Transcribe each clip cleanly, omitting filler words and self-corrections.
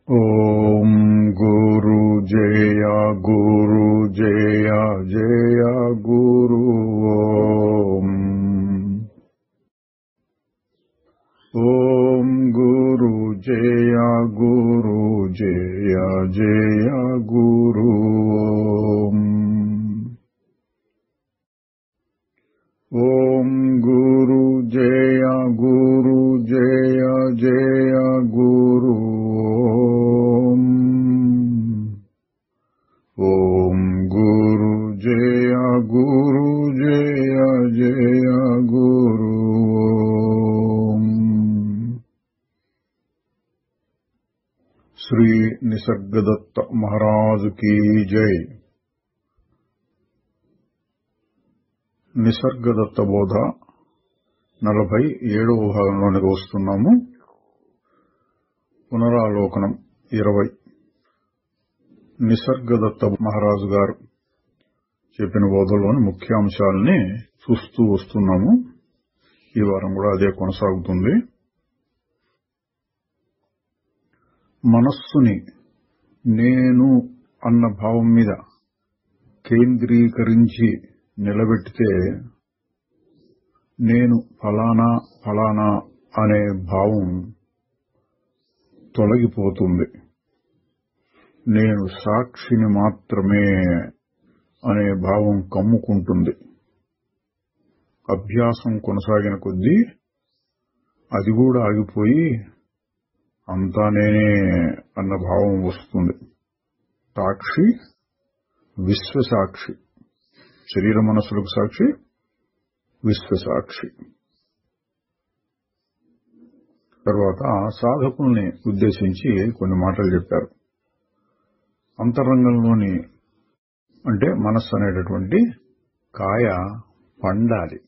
ఓం గురు జయ గురు జయ జయ గురు ఓం గురు జయ గురు జయ జయ గురు ఓం గురు జయ గురు జయ జయ గురు ఓం గురు జయ గురు జయ జయ గురు శ్రీ నిసర్గదత్త మహారాజు కీ జై. నిసర్గదత్త బోధ 47వ భాగంలోనికి వస్తున్నాము. పునరాలోకనం 20. నిసర్గదత్త మహారాజు గారు చెప్పిన బోధలోని ముఖ్యాంశాలని చూస్తూ వస్తున్నాము. ఈ వారం కూడా అదే కొనసాగుతుంది. మనస్సుని నేను అన్న భావం మీద కేంద్రీకరించి నిలబెట్టితే నేను ఫలానా ఫలానా అనే భావం తొలగిపోతుంది. నేను సాక్షిని మాత్రమే అనే భావం కమ్ముకుంటుంది. అభ్యాసం కొనసాగిన కొద్దీ అది కూడా ఆగిపోయి అంతా నేనే అన్న భావం వస్తుంది. సాక్షి, విశ్వసాక్షి, శరీర మనస్సులకు సాక్షి, విశ్వసాక్షి. తర్వాత సాధకుల్ని ఉద్దేశించి కొన్ని మాటలు చెప్పారు. అంతరంగంలోని అంటే మనస్సు అనేటటువంటి కాయ పండాలి.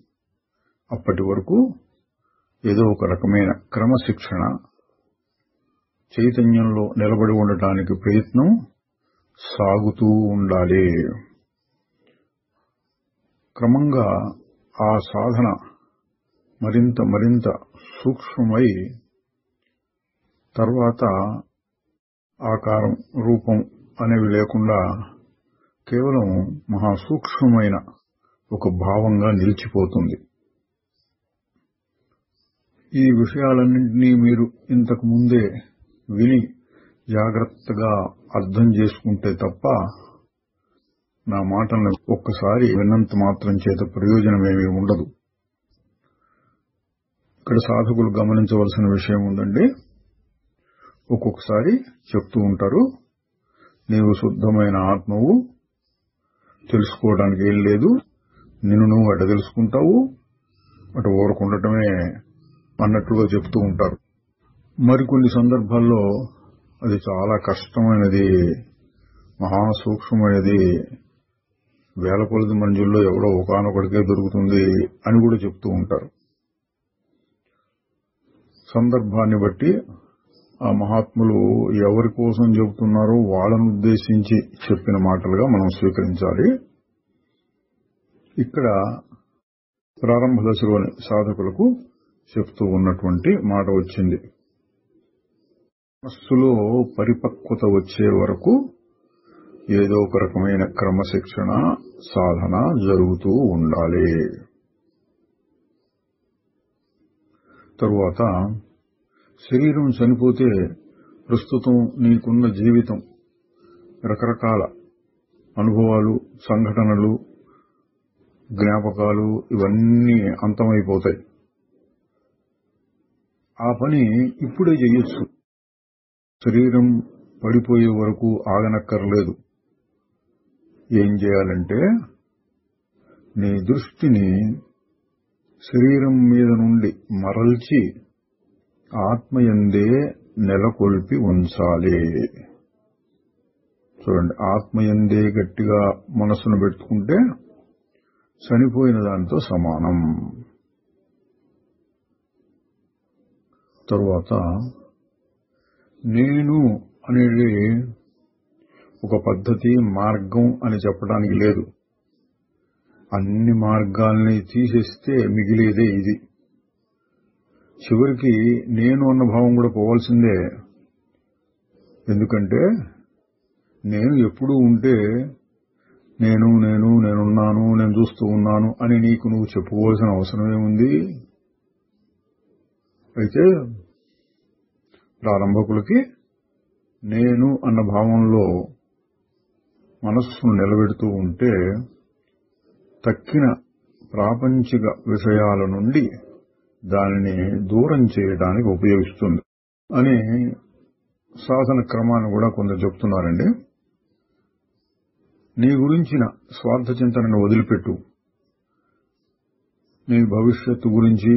అప్పటి వరకు ఏదో ఒక రకమైన క్రమశిక్షణ, చైతన్యంలో నిలబడి ఉండటానికి ప్రయత్నం సాగుతూ ఉండాలి. క్రమంగా ఆ సాధన మరింత సూక్ష్మమై తర్వాత ఆకారం, రూపం అనేవి లేకుండా కేవలం మహాసూక్ష్మమైన ఒక భావంగా నిలిచిపోతుంది. ఈ విషయాలన్నింటినీ మీరు ఇంతకు ముందే విని జాగ్రత్తగా అర్థం చేసుకుంటే తప్ప నా మాటలను ఒక్కసారి విన్నంత మాత్రం చేత ప్రయోజనమేమీ ఉండదు. ఇక్కడ సాధకులు గమనించవలసిన విషయం ఉందండి. ఒక్కొక్కసారి చెప్తూ ఉంటారు, నీవు శుద్ధమైన ఆత్మవు, తెలుసుకోవడానికి ఏం లేదు, నిన్ను నువ్వు అట తెలుసుకుంటావు, అటు ఊరకుండటమే అన్నట్లుగా చెప్తూ ఉంటారు. మరికొన్ని సందర్భాల్లో అది చాలా కష్టమైనది, మహాసూక్ష్మమైనది, వేల కొలది మంజుల్లో ఎవడో ఒకానొకడికే దొరుకుతుంది అని కూడా చెప్తూ ఉంటారు. సందర్భాన్ని బట్టి ఆ మహాత్ములు ఎవరి కోసం చెబుతున్నారో వాళ్ళను ఉద్దేశించి చెప్పిన మాటలుగా మనం స్వీకరించాలి. ఇక్కడ ప్రారంభ దశలోని సాధకులకు చెప్తూ ఉన్నటువంటి మాట వచ్చింది. మనస్సులో పరిపక్వత వచ్చే వరకు ఏదో ఒక రకమైన క్రమశిక్షణ, సాధన జరుగుతూ ఉండాలి. తరువాత శరీరం చనిపోతే ప్రస్తుతం నీకున్న జీవితం, రకరకాల అనుభవాలు, సంఘటనలు, జ్ఞాపకాలు ఇవన్నీ అంతమైపోతాయి. ఆ పని ఇప్పుడే చెయ్యొచ్చు. శరీరం పడిపోయే వరకు ఆగనక్కర్లేదు. ఏం చేయాలంటే నీ దృష్టిని శరీరం మీద నుండి మరల్చి ఆత్మయందే నెలకొల్పి ఉంచాలి. చూడండి, ఆత్మయందే గట్టిగా మనస్సును పెట్టుకుంటే చనిపోయిన దానితో సమానం. తరువాత నేను అనేది ఒక పద్ధతి, మార్గం అని చెప్పడానికి లేదు. అన్ని మార్గాల్ని తీసేస్తే మిగిలేదే ఇది. చివరికి నేను అన్న భావం కూడా పోవాల్సిందే. ఎందుకంటే నేను ఎప్పుడూ ఉంటే నేనున్నాను, నేను చూస్తూ ఉన్నాను అని నీకు నువ్వు చెప్పుకోవాల్సిన అవసరమే ఉంది. అయితే ప్రారంభకులకి నేను అన్న భావంలో మనస్సును నిలబెడుతూ ఉంటే తక్కిన ప్రాపంచిక విషయాల నుండి దానిని దూరం చేయడానికి ఉపయోగిస్తుంది అని సాధన క్రమాన్ని కూడా కొందరు చెప్తున్నారండి. నీ గురించిన స్వార్థ చింతనను వదిలిపెట్టు. నీ భవిష్యత్తు గురించి,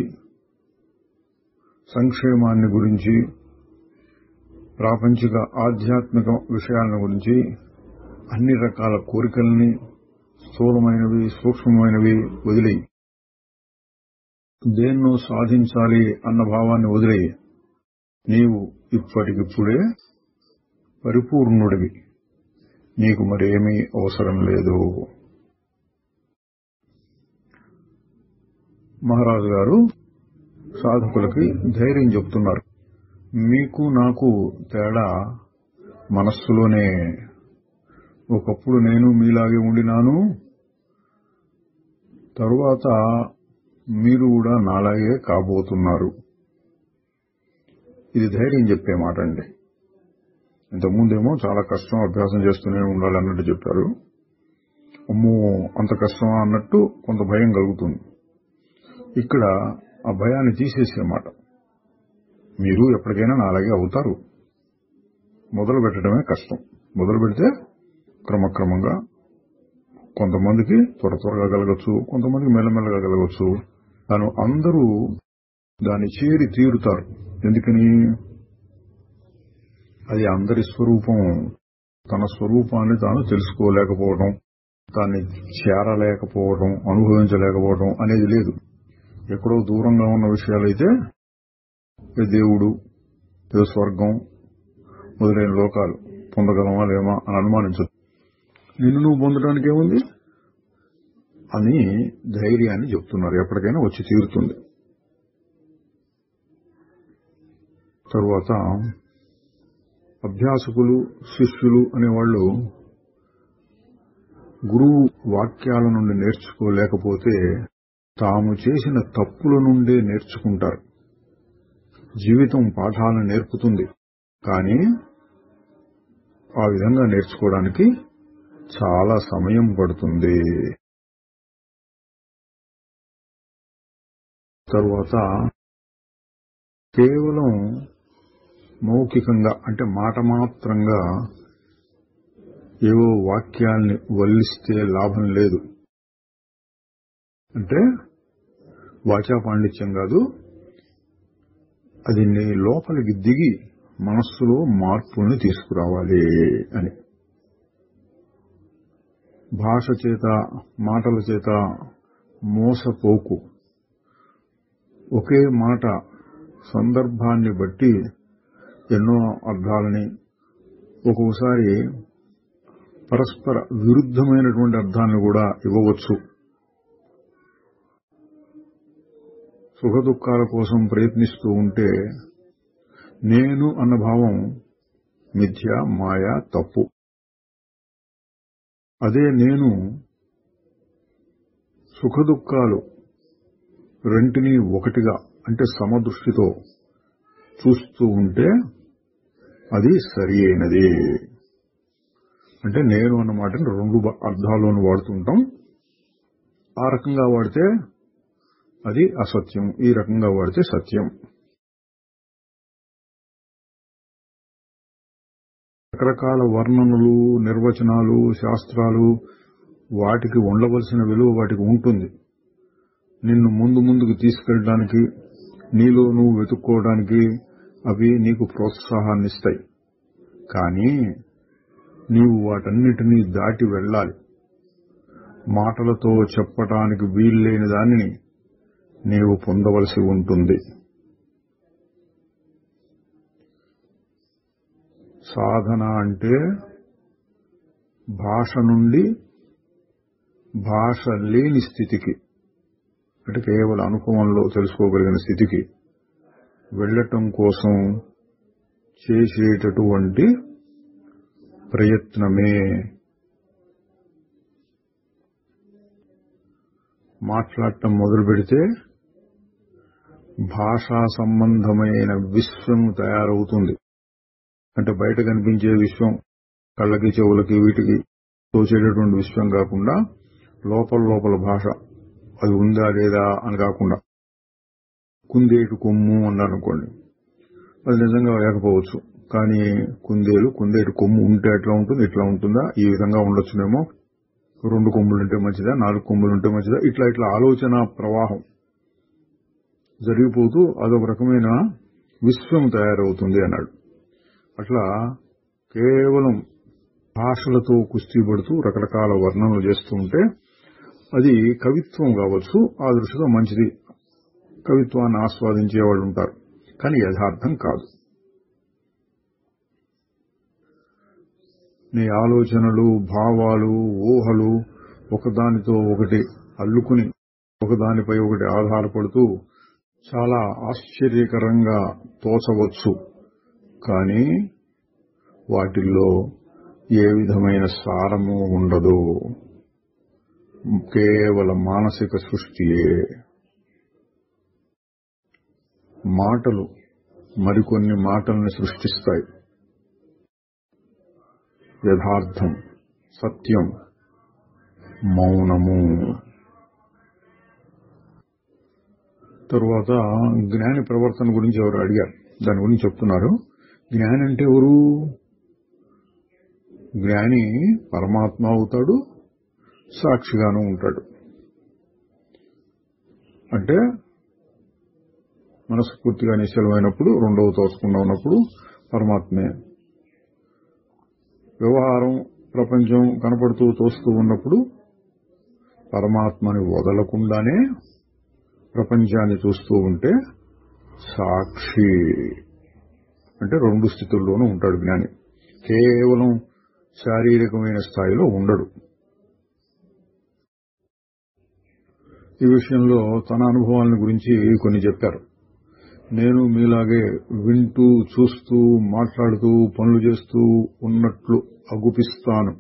సంక్షేమాన్ని గురించి, ప్రాపంచిక ఆధ్యాత్మిక విషయాల గురించి, అన్ని రకాల కోరికల్ని, స్థూలమైనవి సూక్ష్మమైనవి వదిలేయి. దేన్నో సాధించాలి అన్న భావాన్ని వదిలేయి. నీవు ఇప్పటికిప్పుడే పరిపూర్ణుడివి. నీకు మరేమీ అవసరం లేదు. మహారాజు గారు సాధకులకి ధైర్యం చెప్తున్నారు. మీకు నాకు తేడా మనస్సులోనే. ఒకప్పుడు నేను మీలాగే ఉండినాను, తరువాత మీరు కూడా నాలాగే కాబోతున్నారు. ఇది ధైర్యం చెప్పే మాట అండి. ఇంతకుముందేమో చాలా కష్టం, అభ్యాసం చేస్తూనే ఉండాలి అన్నట్టు చెప్పారు. అమ్మో అంత కష్టమా అన్నట్టు కొంత భయం కలుగుతుంది. ఇక్కడ ఆ భయాన్ని తీసేసే మాట. మీరు ఎప్పటికైనా నాలాగే అవుతారు. మొదలు పెట్టడమే కష్టం. మొదలు పెడితే క్రమక్రమంగా కొంతమందికి త్వరగా కలగచ్చు, కొంతమందికి మెల్లమెల్లగా కలగచ్చు. కానీ అందరూ దాన్ని చేరి తీరుతారు. ఎందుకని? అది అందరి స్వరూపం. తన స్వరూపాన్ని తాను తెలుసుకోలేకపోవడం, దాన్ని చేరలేకపోవడం, అనుభవించలేకపోవడం అనేది లేదు. ఎక్కడో దూరంగా ఉన్న విషయాలైతే దేవుడు, స్వర్గం మొదలైన లోకాలు పొందగలమా లేమా అని అనుమానించదు. నిన్ను నువ్వు పొందడానికి ఏముంది అని ధైర్యాన్ని చెప్తున్నారు. ఎప్పటికైనా వచ్చి తీరుతుంది. తరువాత అభ్యాసకులు, శిష్యులు అనేవాళ్లు గురువు వాక్యాల నుండి నేర్చుకోలేకపోతే తాము చేసిన తప్పుల నుండే నేర్చుకుంటారు. జీవితం పాఠాలను నేర్పుతుంది, కానీ ఆ విధంగా నేర్చుకోవడానికి చాలా సమయం పడుతుంది. తరువాత కేవలం మౌఖికంగా అంటే మాట మాత్రంగా ఏవో వాక్యాల్ని వల్లిస్తే లాభం లేదు. అంటే వాచా పాండిత్యం కాదు, అది నీ లోపలికి దిగి మనస్సులో మార్పుల్ని తీసుకురావాలి అని. భాష చేత, మాటల చేత మోసపోకు. ఒకే మాట సందర్భాన్ని బట్టి ఎన్నో అర్థాలని, ఒక్కోసారి పరస్పర విరుద్ధమైనటువంటి అర్థాలను కూడా ఇవ్వవచ్చు. సుఖదుఖాల కోసం ప్రయత్నిస్తూ ఉంటే నేను అన్న భావం మిథ్య, మాయ, తప్పు. అదే నేను సుఖదుఖాలు రెంటినీ ఒకటిగా అంటే సమదృష్టితో చూస్తూ ఉంటే అది సరి అయినది. అంటే నేను అన్న మాటని రెండు అర్థాల్లోనూ వాడుతుంటాం. ఆ రకంగా వాడితే అది అసత్యం, ఈ రకంగా వాడితే సత్యం. రకరకాల వర్ణనలు, నిర్వచనాలు, శాస్త్రాలు, వాటికి ఉండవలసిన విలువ వాటికి ఉంటుంది. నిన్ను ముందుకు తీసుకెళ్ళడానికి, నీలో నువ్వు వెతుక్కోవడానికి అవి నీకు ప్రోత్సాహాన్నిస్తాయి. కానీ నీవు వాటన్నిటినీ దాటి వెళ్ళాలి. మాటలతో చెప్పటానికి వీల్లేని దానిని నీవు పొందవలసి ఉంటుంది. సాధన అంటే భాష నుండి భాష లేని స్థితికి, అంటే కేవల అనుభవంలో తెలుసుకోగలిగిన స్థితికి వెళ్లటం కోసం చేసేటటువంటి ప్రయత్నమే. మాట్లాడటం మొదలు పెడితే భాషా సంబంధమైన విశ్వం తయారవుతుంది. అంటే బయట కనిపించే విశ్వం, కళ్ళకి చెవులకి వీటికి తోచేటటువంటి విశ్వం కాకుండా లోపల భాష, అది ఉందా లేదా అని కాకుండా, కుందేటు కొమ్ము అన్నారనుకోండి, అది నిజంగా లేకపోవచ్చు, కానీ కుందేటు కొమ్ము ఉంటే ఎట్లా ఉంటుంది, ఇట్లా ఉంటుందా, ఈ విధంగా ఉండొచ్చునేమో, 2 కొమ్ములుంటే మంచిదా, 4 కొమ్ములుంటే మంచిదా, ఇట్లా ఆలోచన ప్రవాహం జరిగిపోతూ అదొక రకమైన విశ్వం తయారవుతుంది అన్నాడు. అట్లా కేవలం భాషలతో కుస్తీ పడుతూ రకరకాల వర్ణనలు చేస్తూ ఉంటే అది కవిత్వం కావచ్చు, ఆ దృష్టిలో మంచిది, కవిత్వాన్ని ఆస్వాదించే వాళ్ళు ఉంటారు, కానీ యథార్థం కాదు. నీ ఆలోచనలు, భావాలు, ఊహలు ఒకదానితో ఒకటి అల్లుకుని ఒకదానిపై ఒకటి ఆధారపడుతూ చాలా ఆశ్చర్యకరంగా తోచవచ్చు, కానీ వాటిల్లో ఏ విధమైన సారము ఉండదు. కేవలం మానసిక సృష్టియే. మాటలు మరికొన్ని మాటల్ని సృష్టిస్తాయి. యథార్థం, సత్యం, మౌనము. తరువాత జ్ఞాని ప్రవర్తన గురించి ఎవరు అడిగారు, దాని గురించి చెప్తున్నారు. జ్ఞాని అంటే ఎవరు? జ్ఞాని పరమాత్మ అవుతాడు, సాక్షిగాను ఉంటాడు. అంటే మనస్ఫూర్తిగా నిశ్చలమైనప్పుడు, రెండవ తోచకుండా ఉన్నప్పుడు పరమాత్మే. వ్యవహారం, ప్రపంచం కనపడుతూ తోస్తూ ఉన్నప్పుడు పరమాత్మని వదలకుండానే ప్రపంచాన్ని చూస్తూ ఉంటే సాక్షి. అంటే 2 స్థితుల్లోనూ ఉంటాడు జ్ఞాని. కేవలం శారీరకమైన స్థాయిలో ఉండడు. ఈ విషయంలో తన అనుభవాలను గురించి కొన్ని చెప్పారు. నేను మీలాగే వింటూ, చూస్తూ, మాట్లాడుతూ, పనులు చేస్తూ ఉన్నట్లు అగుపిస్తాను.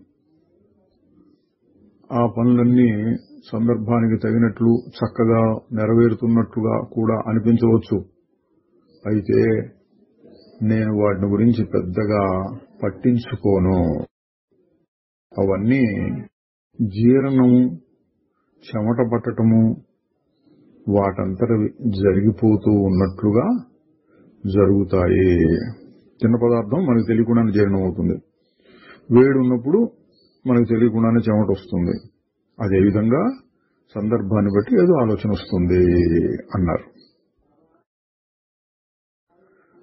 ఆ పనులన్నీ సందర్భానికి తగినట్లు చక్కగా నెరవేరుతున్నట్లుగా కూడా అనిపించవచ్చు. అయితే నేను వాటిని గురించి పెద్దగా పట్టించుకోను. అవన్నీ జీర్ణము, చెమట పట్టటము, వాటంతటవి జరిగిపోతూ ఉన్నట్లుగా జరుగుతాయి. చిన్న పదార్థం మనకు తెలియకుండానే జీర్ణం అవుతుంది. వేడి ఉన్నప్పుడు మనకు తెలియకుండానే చెమట వస్తుంది. అదేవిధంగా సందర్భాన్ని బట్టి ఏదో ఆలోచన వస్తుంది అన్నారు.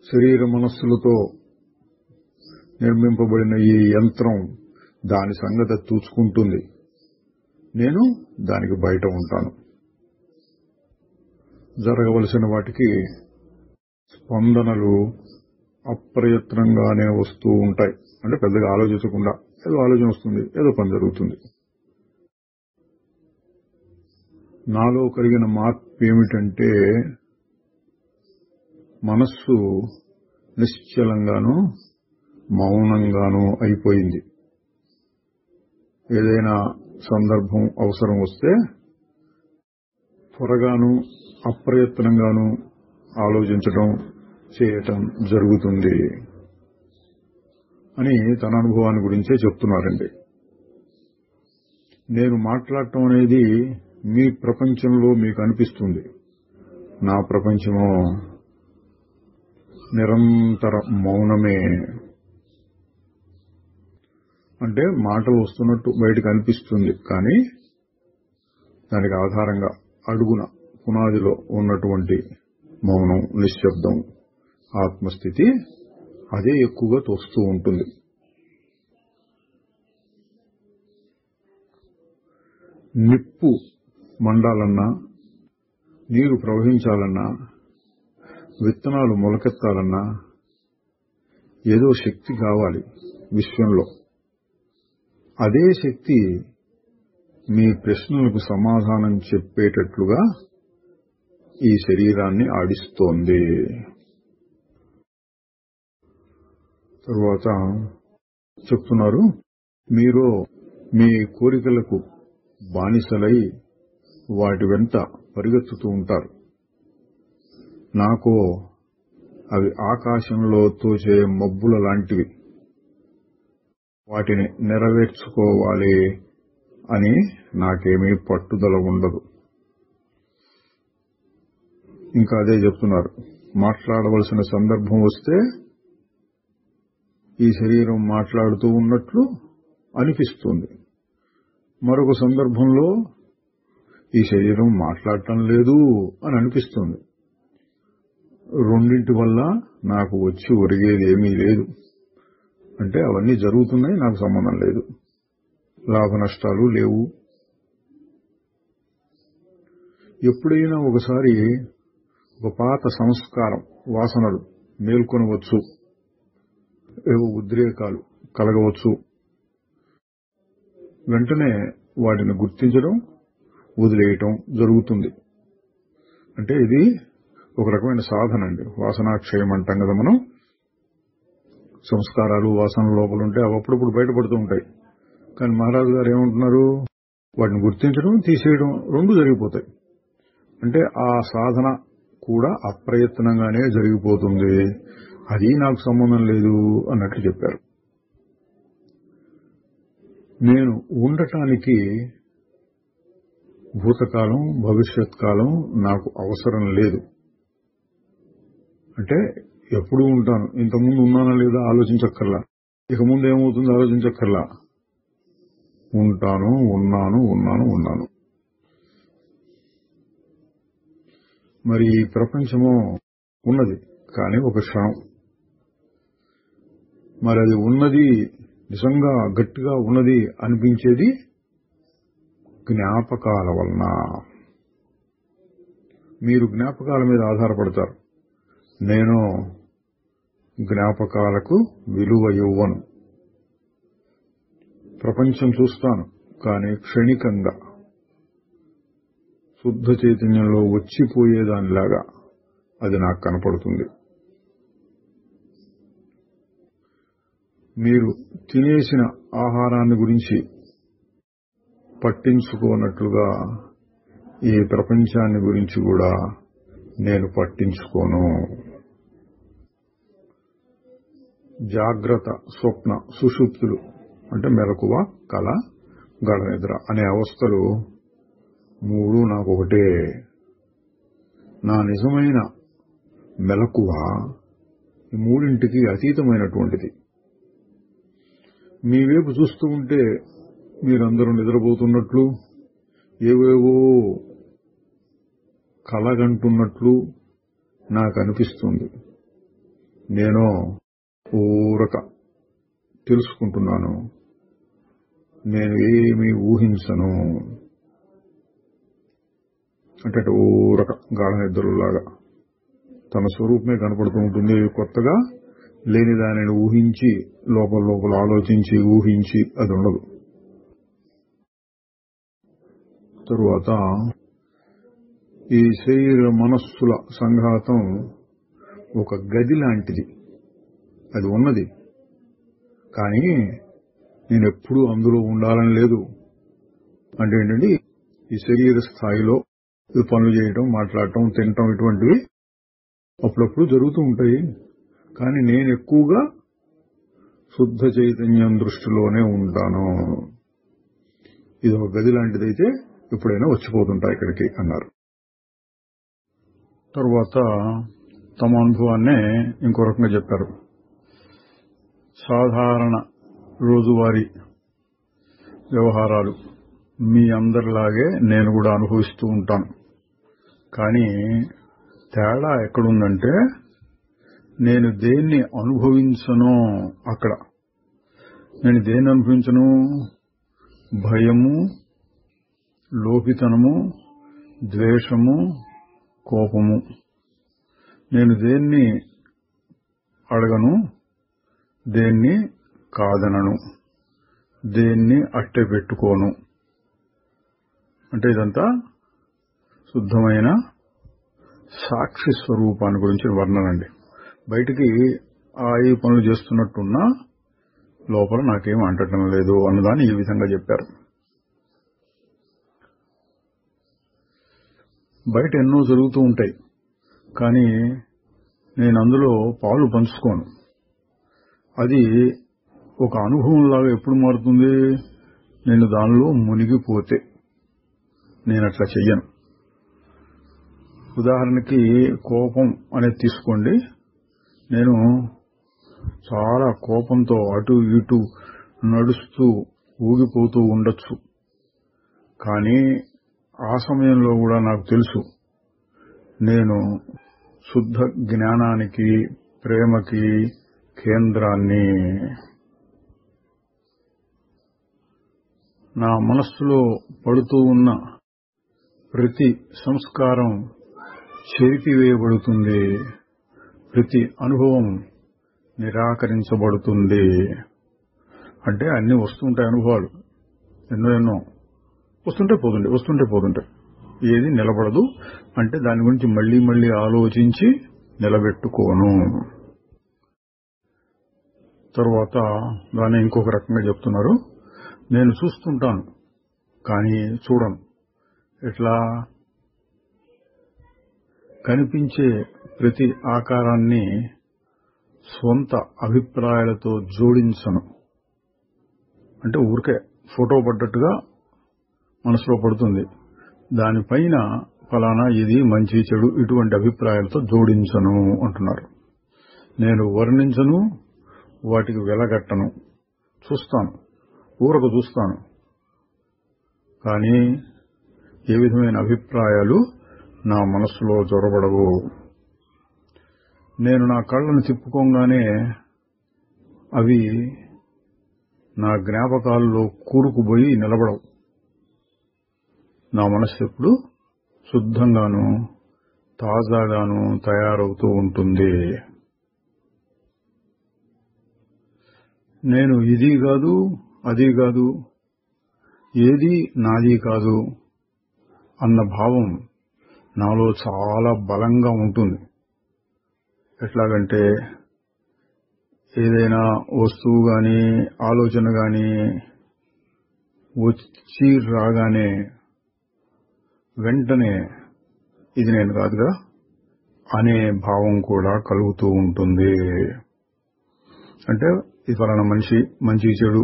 శరీర మనస్సులతో నిర్మింపబడిన ఈ యంత్రం దాని సంగతి చూసుకుంటుంది. నేను దానికి బయట ఉంటాను. జరగవలసిన వాటికి స్పందనలు అప్రయత్నంగానే వస్తూ ఉంటాయి. అంటే పెద్దగా ఆలోచించకుండా ఏదో ఆలోచన వస్తుంది, ఏదో పని జరుగుతుంది. నాలో కలిగిన మార్పు ఏమిటంటే మనస్సు నిశ్చలంగానూ మౌనంగానూ అయిపోయింది. ఏదైనా సందర్భం అవసరం వస్తే త్వరగాను అప్రయత్నంగానూ ఆలోచించడం, చేయటం జరుగుతుంది అని తన అనుభవాన్ని గురించే చెప్తున్నారండి. నేను మాట్లాడటం అనేది మీ ప్రపంచంలో మీకు అనిపిస్తుంది. నా ప్రపంచమో నిరంతర మౌనమే. అంటే మాటలు వస్తున్నట్టు బయటకు అనిపిస్తుంది, కానీ దానికి ఆధారంగా అడుగున పునాదిలో ఉన్నటువంటి మౌనం, నిశ్శబ్దం, ఆత్మస్థితి అదే ఎక్కువగా తోస్తూ ఉంటుంది. నిప్పు మండాలన్నా, నీరు ప్రవహించాలన్నా, విత్తనాలు మొలకెత్తాలన్నా ఏదో శక్తి కావాలి విశ్వంలో. అదే శక్తి మీ ప్రశ్నలకు సమాధానం చెప్పేటట్లుగా ఈ శరీరాన్ని ఆడిస్తోంది. తరువాత చెప్తున్నారు, మీరు మీ కోరికలకు బానిసలై వాటి వెంట పరిగెత్తుతూ ఉంటారు. నాకు అవి ఆకాశంలో తోచే మబ్బుల లాంటివి. వాటిని నెరవేర్చుకోవాలి అని నాకేమీ పట్టుదల ఉండదు. ఇంకా అదే చెప్తున్నారు, మాట్లాడవలసిన సందర్భం వస్తే ఈ శరీరం మాట్లాడుతూ ఉన్నట్లు అనిపిస్తుంది. మరొక సందర్భంలో ఈ శరీరం మాట్లాడటం లేదు అని అనిపిస్తుంది. రెండింటి వల్ల నాకు వచ్చి ఒరిగేది ఏమీ లేదు. అంటే అవన్నీ జరుగుతున్నాయి, నాకు సంబంధం లేదు. లాభ నష్టాలు లేవు. ఎప్పుడైనా ఒకసారి ఒక పాత సంస్కారం వాసనలు మేల్కొనవచ్చు, ఏవో ఉద్రేకాలు కలగవచ్చు. వెంటనే వాటిని గుర్తించడం, వదిలేయటం జరుగుతుంది. అంటే ఇది ఒక రకమైన సాధన అండి. వాసనాక్షయం అంటాం కదా మనం. సంస్కారాలు వాసనల లోపల ఉంటే అవి అప్పుడప్పుడు బయటపడుతూ ఉంటాయి. కానీ మహారాజు గారు ఏమంటున్నారు, వాటిని గుర్తించడం, తీసేయడం రెండు జరిగిపోతాయి. అంటే ఆ సాధన కూడా అప్రయత్నంగానే జరిగిపోతుంది. అది నాకు సంబంధం లేదు అన్నట్లు చెప్పారు. నేను ఉండటానికి భూతకాలం భవిష్యత్ కాలం నాకు అవసరం లేదు. అంటే ఎప్పుడూ ఉంటాను. ఇంతకుముందు ఉన్నానా లేదా ఆలోచించక్కర్లా, ఇక ముందు ఏమవుతుందో ఆలోచించక్కర్లా. ఉంటాను, ఉన్నాను. మరి ఈ ప్రపంచము ఉన్నది, కానీ ఒక క్షణం. మరి అది ఉన్నది, నిజంగా గట్టిగా ఉన్నది అనిపించేది జ్ఞాపకాల వలన. మీరు జ్ఞాపకాల మీద ఆధారపడతారు. నేను జ్ఞాపకాలకు విలువ ఇవ్వను. ప్రపంచం చూస్తాను, కానీ క్షణికంగా, శుద్ధ చైతన్యంలో వచ్చిపోయేదానిలాగా అది నాకు కనపడుతుంది. మీరు తినేసిన ఆహారాన్ని గురించి పట్టించుకోనట్లుగా ఈ ప్రపంచాన్ని గురించి కూడా నేను పట్టించుకోను. జాగ్రత్త, స్వప్న, సుషుప్తులు అంటే మెలకువ, కల, గాఢ నిద్ర అనే అవస్థలు మూడు నాకు ఒకటే. నా నిజమైన మెలకువ ఈ మూడింటికి అతీతమైనటువంటిది. మీ వైపు చూస్తూ ఉంటే మీరందరూ నిద్రపోతున్నట్లు, ఏవేవో కలగంటున్నట్లు నాకు అనిపిస్తుంది. నేను ఊరక తెలుసుకుంటున్నాను. నేను ఏమీ ఊహించను. అంటే ఊరక గాఢ నిద్రలాగా తన స్వరూపమే కనపడుతూ ఉంటుంది. కొత్తగా లేని దానిని ఊహించి లోపల ఆలోచించి ఊహించి అది ఉండదు. తరువాత ఈ శరీర మనస్సుల సంఘాతం ఒక గది లాంటిది. అది ఉన్నది, కానీ నేను ఎప్పుడూ అందులో ఉండాలని లేదు. అంటే ఏంటంటే ఈ శరీర స్థాయిలో ఈ పనులు చేయటం, మాట్లాడటం, తినటం ఇటువంటివి అప్పుడప్పుడు జరుగుతూ ఉంటాయి. కానీ నేను ఎక్కువగా శుద్ధ చైతన్యం దృష్టిలోనే ఉంటాను. ఇది ఒక గది లాంటిదైతే ఎప్పుడైనా వచ్చిపోతుంటా ఇక్కడికి అన్నారు. తరువాత తమ అనుభవాన్నే ఇంకో రకంగా చెప్పారు. సాధారణ రోజువారీ వ్యవహారాలు మీ అందరిలాగే నేను కూడా అనుభవిస్తూ ఉంటాను. కానీ తేడా ఎక్కడుందంటే, నేను దేన్ని అనుభవించనో అక్కడ. నేను దేన్ని అనుభవించను? భయము, లోపితనము, ద్వేషము, కోపము. నేను దేన్ని అడగను, దేన్ని కాదనను, దేన్ని అట్టే పెట్టుకోను. అంటే ఇదంతా శుద్ధమైన సాక్షి స్వరూపాన్ని గురించి వర్ణనండి. బయటికి ఈ పనులు చేస్తున్నట్టున్నా లోపల నాకేం అంటటం లేదు అన్నదాన్ని ఈ విధంగా చెప్పారు. బయట ఎన్నో జరుగుతూ ఉంటాయి, కానీ నేను అందులో పాలు పంచుకోను. అది ఒక అనుభవంలాగా ఎప్పుడు మారుతుంది? నేను దానిలో మునిగిపోతే. నేను అట్లా చెయ్యను. ఉదాహరణకి కోపం అనేది తీసుకోండి. నేను చాలా కోపంతో అటు ఇటు నడుస్తూ ఊగిపోతూ ఉండొచ్చు, కానీ ఆ సమయంలో కూడా నాకు తెలుసు నేను శుద్ధ జ్ఞానానికి, ప్రేమకి కేంద్రాన్ని. నా మనస్సులో పడుతూ ఉన్న ప్రతి సంస్కారం చెరిపివేయబడుతుంది, ప్రతి అనుభవం నిరాకరించబడుతుంది. అంటే అన్ని వస్తుంటాయి అనుభవాలు, ఎన్నో వస్తుంటే పోతుంటాయి. ఏది నిలబడదు. అంటే దాని గురించి మళ్లీ మళ్లీ ఆలోచించి నిలబెట్టుకోను. తర్వాత దాన్ని ఇంకొక రకంగా చెప్తున్నారు. నేను చూస్తుంటాను కానీ చూడను. ఎట్లా? కనిపించే ప్రతి ఆకారాన్ని స్వంత అభిప్రాయాలతో జోడించను. అంటే ఊరికే ఫోటో పడ్డట్టుగా మనసులో పడుతుంది, దానిపైన ఫలానా ఇది మంచి చెడు ఇటువంటి అభిప్రాయాలతో జోడించను అంటున్నారు. నేను వర్ణించను, వాటికి వెలగట్టను. చూస్తాను, ఊరకు చూస్తాను, కానీ ఏ విధమైన అభిప్రాయాలు నా మనస్సులో జొరబడవు. నేను నా కళ్ళను తిప్పుకోగానే అవి నా జ్ఞాపకాల్లో కూరుకుపోయి నిలబడవు. నా మనస్సు ఎప్పుడు శుద్ధంగాను తాజాగాను తయారవుతూ ఉంటుంది. నేను ఇది కాదు, అది కాదు, ఏది నాది కాదు అన్న భావం నాలో చాలా బలంగా ఉంటుంది. ఎట్లాగంటే ఏదైనా వస్తువు గాని ఆలోచన గాని వచ్చి రాగానే వెంటనే ఇది నేను కాదుగా అనే భావం కూడా కలుగుతూ ఉంటుంది. అంటే ఇది ఫలానా మనిషి, మంచి చెడు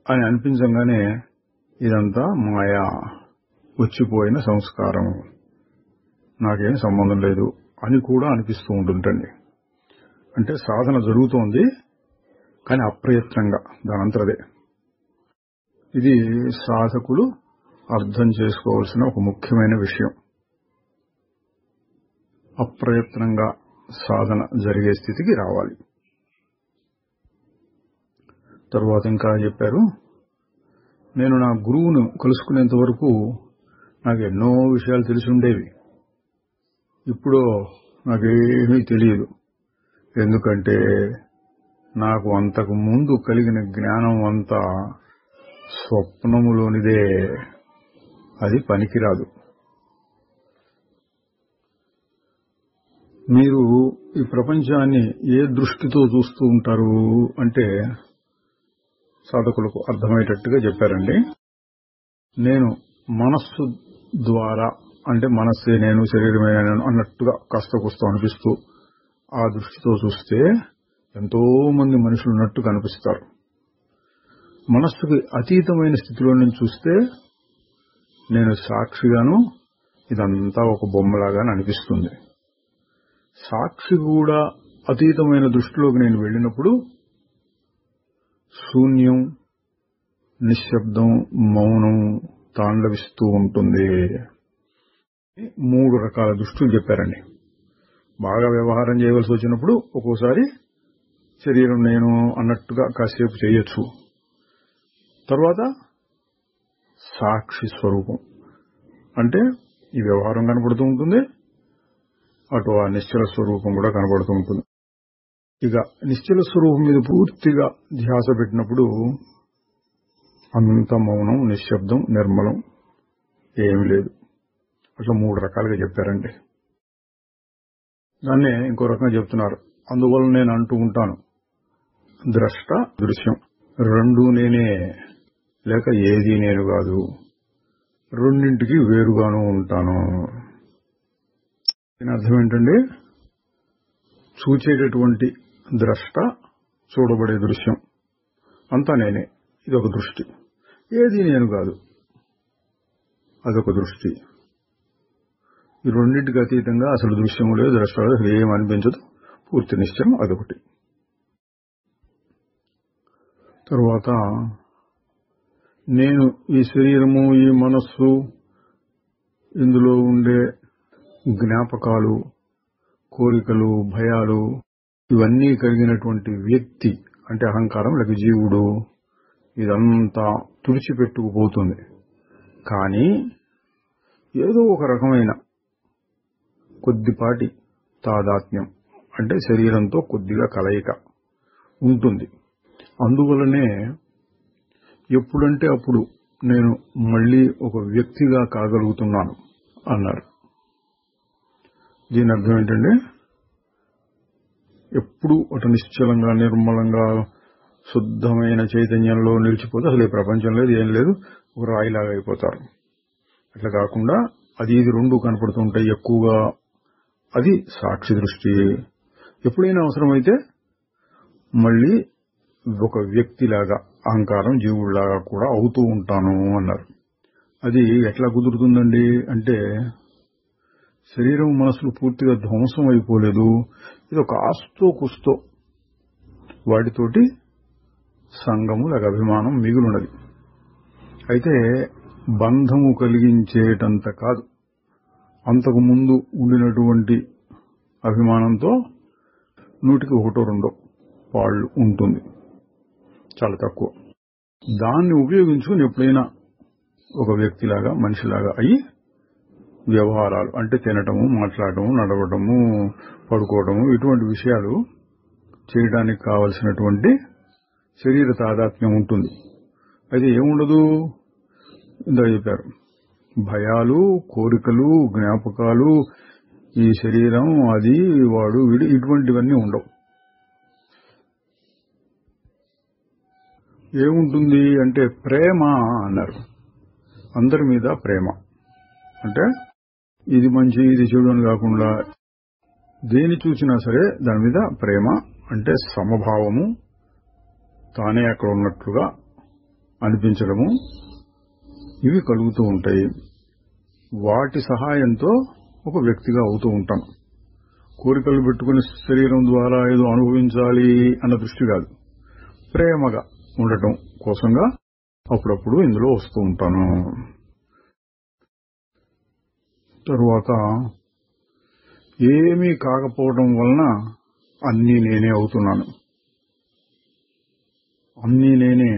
అని అనిపించగానే ఇదంతా మాయా, వచ్చిపోయిన సంస్కారం, నాకేం సంబంధం లేదు అని కూడా అనిపిస్తూ ఉంటుంటండి. అంటే సాధన జరుగుతోంది కానీ అప్రయత్నంగా, దానంతరదే. ఇది సాధకులు అర్థం చేసుకోవాల్సిన ఒక ముఖ్యమైన విషయం. అప్రయత్నంగా సాధన జరిగే స్థితికి రావాలి. తరువాత ఇంకా చెప్పారు, నేను నా గురువును కలుసుకునేంత వరకు నాకు ఎన్నో విషయాలు తెలిసి ఉండేవి. ఇప్పుడు నాకేమీ తెలియదు. ఎందుకంటే నాకు అంతకు ముందు కలిగిన జ్ఞానం అంతా స్వప్నములోనిదే, అది పనికిరాదు. మీరు ఈ ప్రపంచాన్ని ఏ దృష్టితో చూస్తూ ఉంటారు అంటే సాధకులకు అర్థమయ్యేటట్టుగా చెప్పారండి. నేను మనస్సు ద్వారా, అంటే మనస్సే నేను, శరీరమే నేను అన్నట్టుగా కాస్త కూస్తా అనిపిస్తూ ఆ దృష్టితో చూస్తే ఎంతో మంది మనుషులు ఉన్నట్టు కనిపిస్తారు. మనస్సుకి అతీతమైన స్థితిలో నుంచి చూస్తే నేను సాక్షిగాను, ఇదంతా ఒక బొమ్మలాగానే అనిపిస్తుంది. సాక్షి కూడా అతీతమైన దృష్టిలోకి నేను వెళ్ళినప్పుడు శూన్యం, నిశ్శబ్దం, మౌనం తాండవిస్తూ ఉంటుంది. 3 రకాల దృష్టులు చెప్పారండి. బాగా వ్యవహారం చేయవలసి వచ్చినప్పుడు ఒక్కోసారి శరీరం నేను అన్నట్టుగా కాసేపు చేయొచ్చు. తర్వాత సాక్షి స్వరూపం, అంటే ఈ వ్యవహారం కనబడుతూ ఉంటుంది, అటు ఆ నిశ్చల స్వరూపం కూడా కనబడుతూ ఉంటుంది. ఇక నిశ్చల స్వరూపం మీద పూర్తిగా ధ్యాస పెట్టినప్పుడు అంత మౌనం, నిశ్శబ్దం, నిర్మలం, ఏమీ లేదు. అట్లా 3 రకాలుగా చెప్పారండి. దాన్నే ఇంకో రకంగా చెప్తున్నారు. అందువల్ల నేను అంటూ ఉంటాను, ద్రష్ట, దృశ్యం రెండు నేనే లేక ఏది నేను కాదు, రెండింటికి వేరుగాను ఉంటాను. దీని అర్థం ఏంటండి? చూచేటటువంటి ద్రష్ట, చూడబడే దృశ్యం అంతా నేనే, ఇదొక దృష్టి. ఏది నేను కాదు, అదొక దృష్టి. ఈ రెండింటికి అతీతంగా అసలు దృశ్యము లేదు, ద్రష్ట లేదు, అసలు ఏం అనిపించదు, పూర్తి నిశ్చయం, అదొకటి. తరువాత నేను ఈ శరీరము, ఈ మనస్సు, ఇందులో ఉండే జ్ఞాపకాలు, కోరికలు, భయాలు, ఇవన్నీ కలిగినటువంటి వ్యక్తి అంటే అహంకారం లేక జీవుడు, ఇదంతా తుడిచిపెట్టుకుపోతుంది. కానీ ఏదో ఒక రకమైన కొద్దిపాటి తాదాత్మ్యం అంటే శరీరంతో కొద్దిగా కలయిక ఉంటుంది. అందువలనే ఎప్పుడంటే అప్పుడు నేను మళ్లీ ఒక వ్యక్తిగా కాగలుగుతున్నాను అన్నారు. దీని అర్థం ఏంటంటే ఎప్పుడు అటు నిశ్చలంగా, నిర్మలంగా, శుద్ధమైన చైతన్యంలో నిలిచిపోతే అసలు ఈ ప్రపంచం లేదు, ఏం లేదు, ఒక రాయిలాగా అయిపోతారు. అట్లా కాకుండా అది ఇది రెండు కనపడుతుంటాయి ఎక్కువగా. అది సాక్షి దృష్టి. ఎప్పుడైనా అవసరమైతే మళ్లీ ఒక వ్యక్తిలాగా, అహంకారం జీవుడిలాగా కూడా అవుతూ ఉంటాను అన్నారు. అది ఎట్లా కుదురుతుందండి అంటే శరీరం, మనసులు పూర్తిగా ధ్వంసం అయిపోలేదు. ఇది ఒక ఆస్తో కుస్తో వాటితోటి సంగము లేక అభిమానం మిగులున్నది. అయితే బంధము కలిగించేటంత కాదు, అంతకు ముందు ఉండినటువంటి అభిమానంతో 100కి 1-2 పాళ్ళు ఉంటుంది, చాలా తక్కువ. దాన్ని ఉపయోగించుకుని ఎప్పుడైనా ఒక వ్యక్తిలాగా, మనిషిలాగా అయ్యి వ్యవహారాలు అంటే తినటము, మాట్లాడటము, నడవటము, పడుకోవటము, ఇటువంటి విషయాలు చేయడానికి కావలసినటువంటి శరీర తాదాత్మ్యం ఉంటుంది. అయితే ఏముండదు, ఇందా చెప్పారు, భయాలు, కోరికలు, జ్ఞాపకాలు, ఈ శరీరం, అది, వాడు, వీడు, ఇటువంటివన్నీ ఉండవు. ఏముంటుంది అంటే ప్రేమ అన్నారు. అందరి మీద ప్రేమ అంటే ఇది మంచి, ఇది చెడు అని కాకుండా దేని చూసినా సరే దాని మీద ప్రేమ అంటే సమభావము, తానే అక్కడ ఉన్నట్లుగా అనిపించడము, ఇవి కలుగుతూ ఉంటాయి. వాటి సహాయంతో ఒక వ్యక్తిగా అవుతూ ఉంటాం. కోరికలు పెట్టుకుని శరీరం ద్వారా ఏదో అనుభవించాలి అన్న దృష్టి కాదు, ప్రేమగా ఉండటం కోసంగా అప్పుడప్పుడు ఇందులో వస్తూ ఉంటాను. తరువాత ఏమీ కాకపోవడం వలన అన్నీ నేనే అవుతున్నాను, అన్నీ నేనే,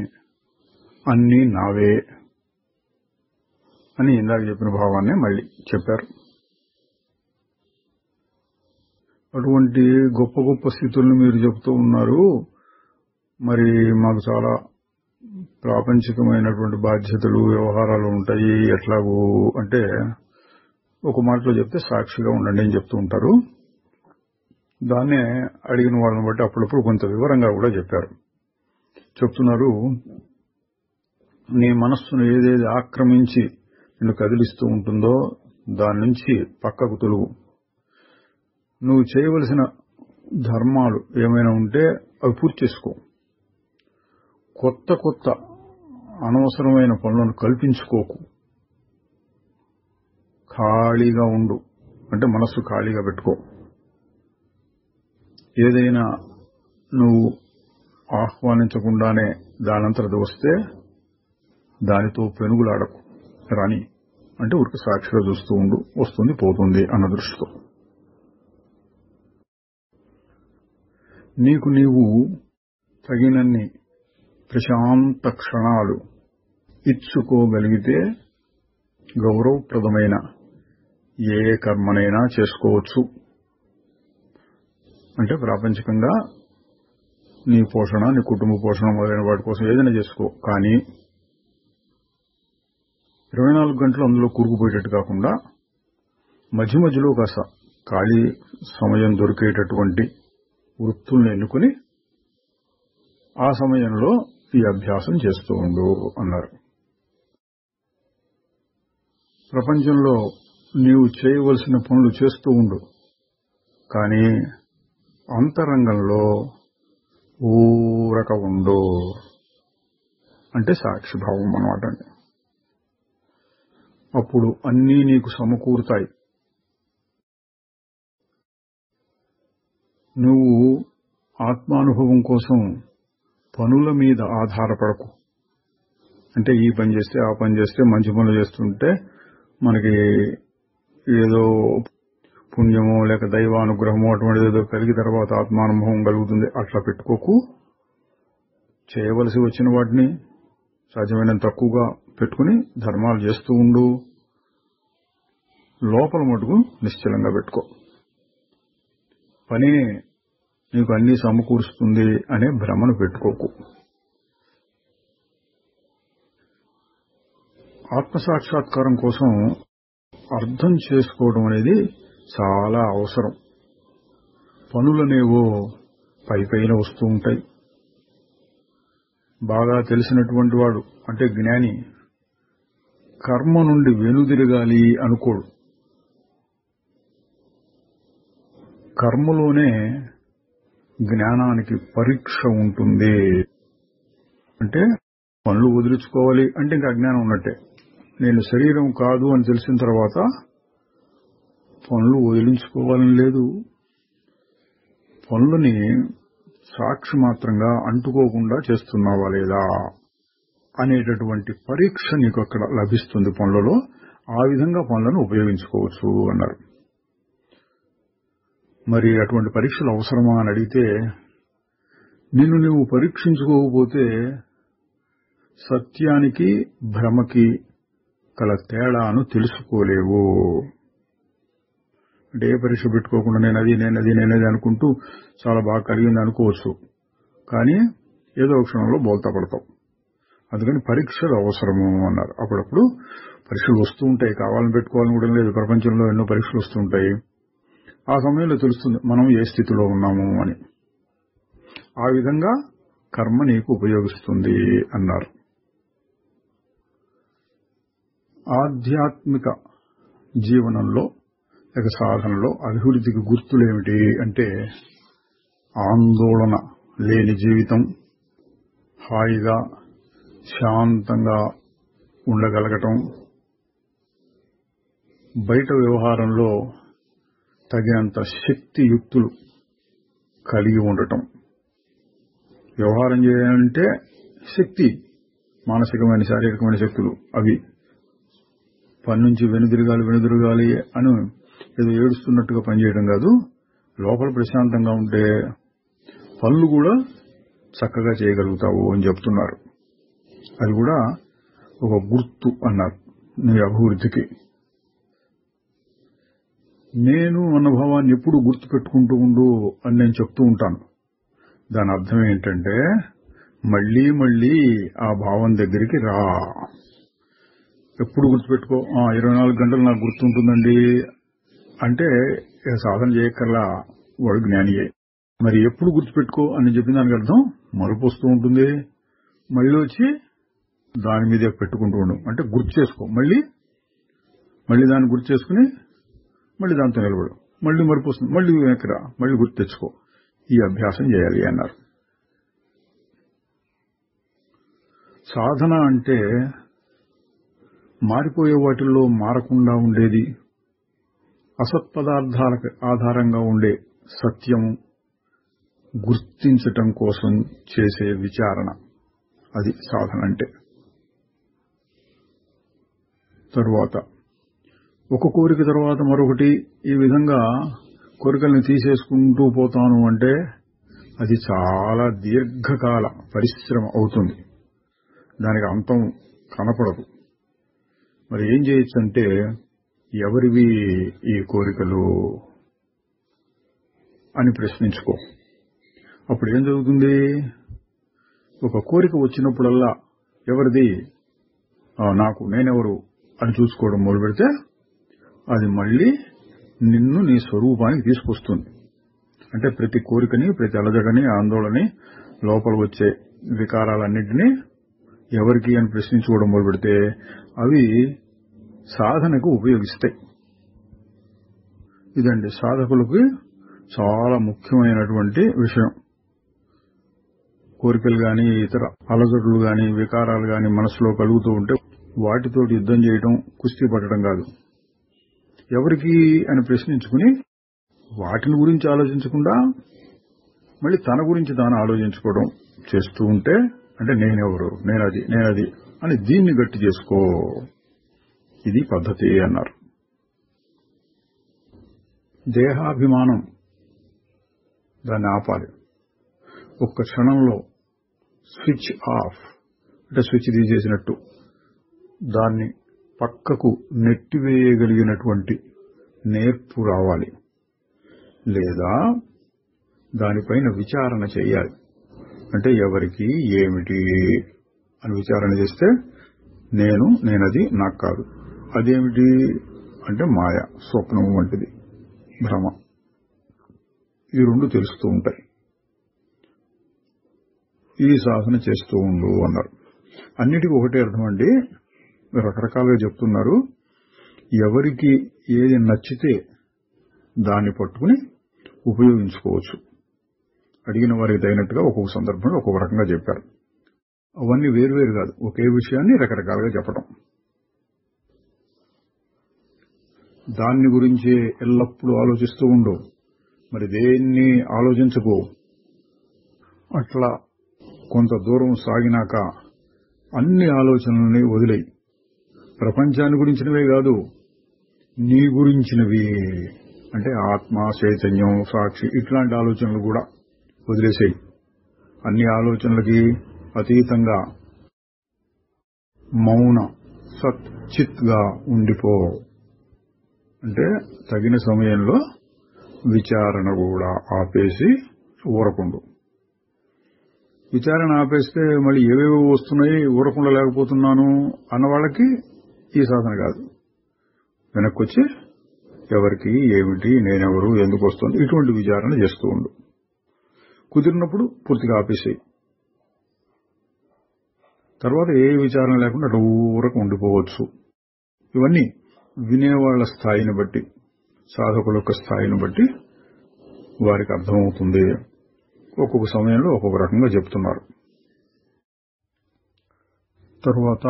అన్నీ నావే అని ఇందాక చెప్పిన భావాన్ని మళ్ళీ చెప్పారు. అటువంటి గొప్ప గొప్ప స్థితులను మీరు చెబుతూ ఉన్నారు. మరి మాకు చాలా ప్రాపంచికమైనటువంటి బాధ్యతలు, వ్యవహారాలు ఉంటాయి, ఎట్లాగూ అంటే ఒక మాటలో చెప్తే సాక్షిగా ఉండండి అని చెప్తూ ఉంటారు. దాన్నే అడిగిన వాళ్ళని బట్టి అప్పుడప్పుడు కొంత వివరంగా కూడా చెప్పారు. చెప్తున్నారు, నీ మనస్సును ఏదేది ఆక్రమించి నిన్ను కదిలిస్తూ ఉంటుందో దాని నుంచి పక్కకు తొలుగు. నువ్వు చేయవలసిన ధర్మాలు ఏమైనా ఉంటే అవి పూర్తి చేసుకో. కొత్త కొత్త అనవసరమైన పనులను కల్పించుకోకు. ఖాళీగా ఉండు అంటే మనస్సు ఖాళీగా పెట్టుకో. ఏదైనా నువ్వు ఆహ్వానించకుండానే దానంతరది వస్తే దానితో పెనుగులాడకు, రాని అంటే ఊరికి సాక్షిగా చూస్తూ ఉండు, వస్తుంది పోతుంది అన్న దృష్టితో. నీకు నీవు తగినన్ని ప్రశాంత క్షణాలు ఇచ్చుకోగలిగితే గౌరవప్రదమైన ఏ కర్మనైనా చేసుకోవచ్చు. అంటే ప్రాపంచికంగా నీ పోషణ, నీ కుటుంబ పోషణ మొదలైన వాటి కోసం ఏదైనా చేసుకో. కానీ 24 గంటలు అందులో కూరుకుపోయేటట్టు కాకుండా మధ్య మధ్యలో కాస్త ఖాళీ సమయం దొరికేటటువంటి వృత్తుల్ని ఎన్నుకుని ఆ సమయంలో ఈ అభ్యాసం చేస్తూ ఉండు అన్నారు. ప్రపంచంలో నీవు చేయవలసిన పనులు చేస్తూ ఉండు, కానీ అంతరంగంలో ఊరక ఉండు అంటే సాక్షిభావం అన్నమాట. అప్పుడు అన్నీ నీకు సమకూరుతాయి. నువ్వు ఆత్మానుభవం కోసం పనుల మీద ఆధారపడకు. అంటే ఈ పని చేస్తే ఆ పని చేస్తే మంచి పనులు చేస్తుంటే మనకి ఏదో పుణ్యమో లేక దైవానుగ్రహమో అటువంటిది ఏదో కలిగి తర్వాత ఆత్మానుభవం కలుగుతుంది అట్లా పెట్టుకోకు. చేయవలసి వచ్చిన వాటిని సాధ్యమైనంత తక్కువగా పెట్టుకుని ధర్మాలు చేస్తూ ఉండు. లోపల మటుకు నిశ్చలంగా పెట్టుకో. పనే నీకు అన్నీ సమకూరుస్తుంది అనే భ్రమను పెట్టుకోకు. ఆత్మసాక్షాత్కారం కోసం అర్థం చేసుకోవడం అనేది చాలా అవసరం. పనులనేవో పైపైన వస్తూ ఉంటాయి. బాగా తెలిసినటువంటి వాడు అంటే జ్ఞాని కర్మ నుండి వెనుదిరగాలి అనుకోడు. కర్మలోనే జ్ఞానానికి పరీక్ష ఉంటుంది. అంటే పనులు వదిలించుకోవాలి అంటే ఇంకా అజ్ఞానం ఉన్నట్టే. నేను శరీరం కాదు అని తెలిసిన తర్వాత పనులు వదిలించుకోవాలని లేదు. పనులని సాక్షి మాత్రంగా అంటుకోకుండా చేస్తున్నావా లేదా అనేటటువంటి పరీక్ష నీకు అక్కడ లభిస్తుంది పనులలో. ఆ విధంగా పనులను ఉపయోగించుకోవచ్చు అన్నారు. మరి అటువంటి పరీక్షలు అవసరమా అని అడిగితే, నిన్ను నువ్వు పరీక్షించుకోకపోతే సత్యానికి భ్రమకి కల తేడాను తెలుసుకోలేవు. అంటే ఏ పరీక్ష పెట్టుకోకుండా నేనది అనుకుంటూ చాలా బాగా కలిగింది అనుకోవచ్చు, కానీ ఏదో ఒక క్షణంలో బోల్తా పడతావు. అందుకని పరీక్షలు అవసరము అన్నారు. అప్పుడప్పుడు పరీక్షలు వస్తూ ఉంటాయి, కావాలని పెట్టుకోవాలని కూడా లేదు. ప్రపంచంలో ఎన్నో పరీక్షలు వస్తూ ఉంటాయి. ఆ సమయంలో తెలుస్తుంది మనం ఏ స్థితిలో ఉన్నాము అని. ఆ విధంగా కర్మ నీకు ఉపయోగిస్తుంది అన్నారు. ఆధ్యాత్మిక జీవనంలో లేక సాధనలో అభివృద్ధికి గుర్తులేమిటి అంటే, ఆందోళన లేని జీవితం, హాయిగా శాంతంగా ఉండగలగటం, బయట వ్యవహారంలో తగినంత శక్తియుక్తులు కలిగి ఉండటం. వ్యవహారం చేయాలంటే శక్తి, మానసికమైన శారీరకమైన శక్తులు, అవి పని నుంచి వెనుదిరగాలి అని ఏదో ఏడుస్తున్నట్టుగా పనిచేయడం కాదు. లోపల ప్రశాంతంగా ఉంటే పనులు కూడా చక్కగా చేయగలుగుతావు అని చెప్తున్నారు. అది కూడా ఒక గుర్తు అన్నారు నీ అభివృద్ధికి. నేను అనుభవాన్ని ఎప్పుడు గుర్తు పెట్టుకుంటూ ఉండు అని నేను చెప్తూ ఉంటాను. దాని అర్థం ఏంటంటే, మళ్లీ మళ్లీ ఆ భావం దగ్గరికి రా. ఎప్పుడు గుర్తుపెట్టుకో, 24 గంటలు నాకు గుర్తుంటుందండి అంటే సాధన చేయక్కర్లా, వాడు జ్ఞానియే. మరి ఎప్పుడు గుర్తుపెట్టుకో అని చెప్పిన దానికి అర్థం మరుపు వస్తూ ఉంటుంది, మళ్ళీ వచ్చి దాని మీదే పెట్టుకుంటూ ఉండు అంటే గుర్తు చేసుకో. మళ్ళీ దాన్ని గుర్తు చేసుకుని మళ్ళీ దాంతో నిలబడు. మళ్ళీ మరుపు వస్తుంది, మళ్ళీ వెనక్కిరా, మళ్ళీ గుర్తు తెచ్చుకో. ఈ అభ్యాసం చేయాలి అన్నారు. సాధన అంటే మారిపోయే వాటిల్లో మారకుండా ఉండేది, అసత్పదార్థాలకు ఆధారంగా ఉండే సత్యము గుర్తించటం కోసం చేసే విచారణ. అది సాధన అంటే. తరువాత ఒక కోరిక తర్వాత మరొకటి, ఈ విధంగా కోరికల్ని తీసేసుకుంటూ పోతాను అంటే అది చాలా దీర్ఘకాల పరిశ్రమ అవుతుంది. దానికి అంతం కనపడదు. మరి ఏం చేయొచ్చు అంటే, ఎవరివి ఈ కోరికలు అని ప్రశ్నించుకో. అప్పుడు ఏం జరుగుతుంది? ఒక కోరిక వచ్చినప్పుడల్లా ఎవరిది, నాకు, నేనెవరు అని చూసుకోవడం మొదలు పెడితే అది మళ్లీ నిన్ను నీ స్వరూపానికి తీసుకొస్తుంది. అంటే ప్రతి కోరికని, ప్రతి అలజడని, ఆందోళనని, లోపల వచ్చే వికారాలన్నింటినీ ఎవరికి అని ప్రశ్నించుకోవడం మొదలు పెడితే అవి సాధనకు ఉపయోగిస్తాయి. ఇదండి సాధకులకు చాలా ముఖ్యమైనటువంటి విషయం. కోరికలు గాని ఇతర అలజడులు గాని వికారాలు గాని మనసులో కలుగుతూ ఉంటే వాటితోటి యుద్ధం చేయడం, కుస్తీ పట్టడం కాదు. ఎవరికి అని ప్రశ్నించుకుని వాటిని గురించి ఆలోచించకుండా మళ్ళీ తన గురించి తాను ఆలోచించుకోవడం చేస్తూ ఉంటే, అంటే నేనెవరు, నేనది అని దీన్ని గట్టి చేసుకో, ఇది పద్ధతి అన్నారు. దేహాభిమానం దాన్ని ఆపాలి. ఒక్క క్షణంలో స్విచ్ ఆఫ్, అంటే స్విచ్ తీసేసినట్టు దాన్ని పక్కకు నెట్టివేయగలిగినటువంటి నేర్పు రావాలి. లేదా దానిపైన విచారణ చేయాలి. అంటే ఎవరికి ఏమిటి అని విచారణ చేస్తే నేనది నాకు కాదు. అదేమిటి అంటే మాయ, స్వప్నం వంటిది, భ్రమ. ఈ రెండు తెలుస్తూ ఉంటాయి. ఈ సాధన చేస్తూ ఉండు అన్నారు. అన్నిటికీ ఒకటే అర్థం అండి. రకరకాలుగా చెప్తున్నారు. ఎవరికి ఏది నచ్చితే దాన్ని పట్టుకుని ఉపయోగించుకోవచ్చు. అడిగిన వారికి తగినట్టుగా ఒక్కొక్క సందర్భంలో ఒక్కొక్క రకంగా చెప్పారు. అవన్నీ వేరువేరు కాదు, ఒకే విషయాన్ని రకరకాలుగా చెప్పడం. దాన్ని గురించి ఎల్లప్పుడూ ఆలోచిస్తూ ఉండు, మరి దేన్ని ఆలోచించకు. అట్లా కొంత దూరం సాగినాక అన్ని ఆలోచనల్ని వదిలేయి. ప్రపంచాన్ని గురించినవే కాదు, నీ గురించినవి, అంటే ఆత్మ, చైతన్యం, సాక్షి, ఇట్లాంటి ఆలోచనలు కూడా వదిలేసేయి. అన్ని ఆలోచనలకి అతీతంగా మౌన సత్ చిత్ గా ఉండిపో. అంటే తగిన సమయంలో విచారణ కూడా ఆపేసి ఊరకుండు. విచారణ ఆపేస్తే మళ్ళీ ఏవేవో వస్తున్నాయి, ఊరకుండా లేకపోతున్నాను అన్న వాళ్ళకి ఈ సాధన కాదు. వెనక్కొచ్చి ఎవరికి ఏమిటి, నేనెవరు, ఎందుకు వస్తుంది, ఇటువంటి విచారణ చేస్తూ ఉండు. కుదిరినప్పుడు పూర్తిగా ఆపేసేయి. తర్వాత ఏ విచారణ లేకుండా అటు ఊరకు ఉండిపోవచ్చు. ఇవన్నీ వినేవాళ్ల స్థాయిని బట్టి, సాధకుల యొక్క స్థాయిని బట్టి వారికి అర్థమవుతుంది. ఒక్కొక్క సమయంలో ఒక్కొక్క రకంగా చెప్తున్నారు. తరువాత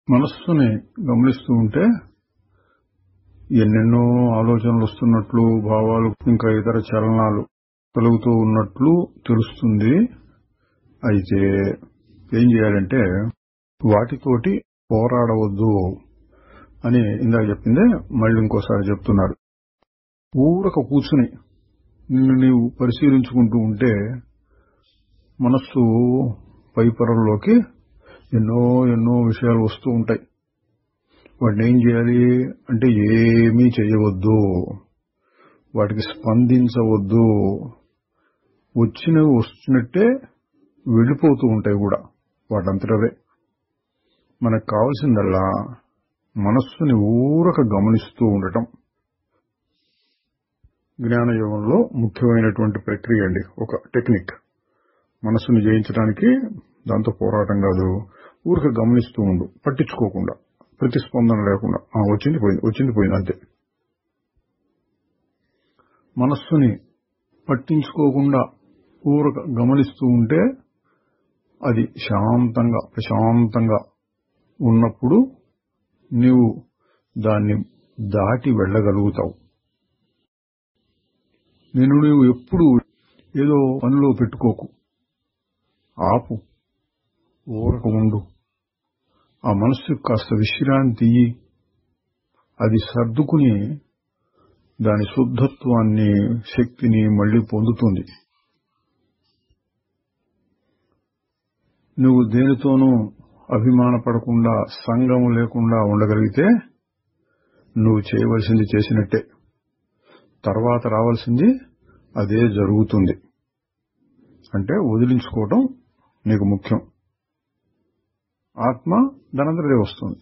మనస్సుని గమనిస్తూ ఉంటే ఎన్నెన్నో ఆలోచనలు వస్తున్నట్లు, భావాలు, ఇంకా ఇతర చలనాలు కలుగుతూ ఉన్నట్లు తెలుస్తుంది. అయితే ఏం చేయాలంటే వాటితోటి పోరాడవద్దు అని ఇందాక చెప్పిందే మళ్ళీ ఇంకోసారి చెప్తున్నారు. ఊరక కూర్చుని నిన్ను నీవు పరిశీలించుకుంటూ ఉంటే మనస్సు పైపొరల్లోకి ఎన్నో విషయాలు వస్తూ ఉంటాయి. వాటిని ఏం చేయాలి అంటే ఏమీ చేయవద్దు, వాటికి స్పందించవద్దు. వచ్చినవి వస్తున్నట్టే వెళ్ళిపోతూ ఉంటాయి కూడా వాటంతటవే. మనకు కావాల్సిందల్లా మనస్సుని ఊరక గమనిస్తూ ఉండటం. జ్ఞానయోగంలో ముఖ్యమైనటువంటి ప్రక్రియ అండి, ఒక టెక్నిక్. మనస్సుని జయించడానికి దాంతో పోరాటం కాదు, ఊరక గమనిస్తూ ఉండు, పట్టించుకోకుండా, ప్రతిస్పందన లేకుండా. వచ్చింది పోయింది అంతే. మనస్సుని పట్టించుకోకుండా ఊరక గమనిస్తూ ఉంటే అది శాంతంగా, ప్రశాంతంగా ఉన్నప్పుడు నీవు దాన్ని దాటి వెళ్ళగలుగుతావు. నీవు ఎప్పుడు ఏదో పనిలో పెట్టుకోకు, ఆపు, ఊరక ఉండు. ఆ మనస్సుకు కాస్త విశ్రాంతి ఇయ్యి. అది సర్దుకుని దాని శుద్ధత్వాన్ని, శక్తిని మళ్లీ పొందుతుంది. నువ్వు దేనితోనూ అభిమానపడకుండా, సంగం లేకుండా ఉండగలిగితే నువ్వు చేయవలసింది చేసినట్టే. తర్వాత రావాల్సింది అదే జరుగుతుంది. అంటే వదిలించుకోవటం నీకు ముఖ్యం. ఆత్మ దానంతరదే వస్తుంది.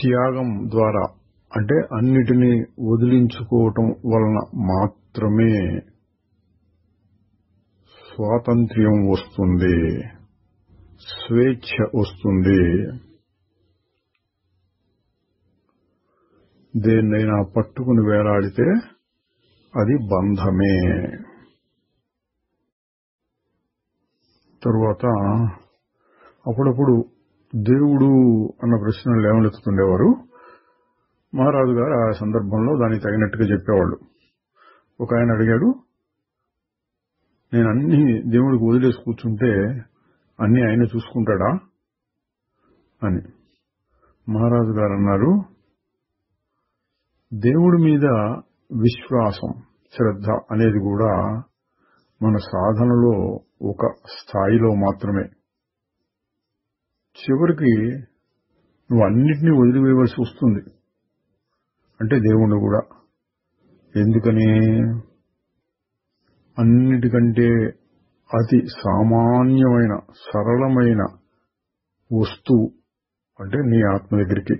త్యాగం ద్వారా, అంటే అన్నిటినీ వదిలించుకోవటం వలన మాత్రమే స్వాతంత్ర్యం వస్తుంది, స్వేచ్ఛ వస్తుంది. దేన్నైనా పట్టుకుని వేలాడితే అది బంధమే. తరువాత అప్పుడప్పుడు దేవుడు అన్న ప్రశ్నలు లేవనెత్తుతుండేవారు. మహారాజు గారు ఆ సందర్భంలో దానికి తగినట్టుగా చెప్పేవాళ్ళు. ఒక ఆయన అడిగాడు, నేను అన్ని దేవుడికి వదిలేసి కూర్చుంటే అన్ని ఆయన చూసుకుంటాడా అని. మహారాజు గారు అన్నారు, దేవుడి మీద విశ్వాసం, శ్రద్ధ అనేది కూడా మన సాధనలో ఒక స్థాయిలో మాత్రమే. చివరికి నువ్వు అన్నిటినీ వదిలివేయవలసి వస్తుంది, అంటే దేవుణ్ణి కూడా. ఎందుకని? అన్నిటికంటే అతి సామాన్యమైన సరళమైన వస్తువు అంటే నీ ఆత్మ దగ్గరికి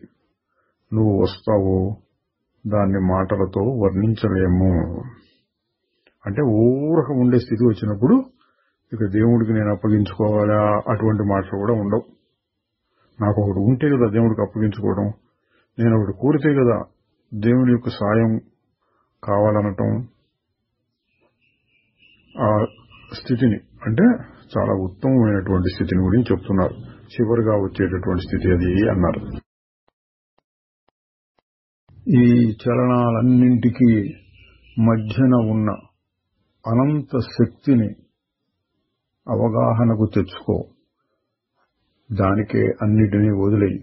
నువ్వు వస్తావు, దాన్ని మాటలతో వర్ణించలేము. అంటే ఊరక ఉండే స్థితి వచ్చినప్పుడు ఇక దేవుడికి నేను అప్పగించుకోవాలా అటువంటి మాటలు కూడా ఉండవు. నాకు ఒకటి ఉంటే కదా దేవుడికి అప్పగించుకోవడం, నేను ఒకటి కోరితే కదా దేవుని యొక్క సాయం కావాలనటం. ఆ స్థితిని అంటే చాలా ఉత్తమమైనటువంటి స్థితిని గురించి చెప్తున్నారు. చివరిగా వచ్చేటటువంటి స్థితి అది అన్నారు. ఈ చలనాలన్నింటికీ మధ్యన ఉన్న అనంత శక్తిని అవగాహనకు తెచ్చుకో. దానికే అన్నిటినీ వదిలేయి.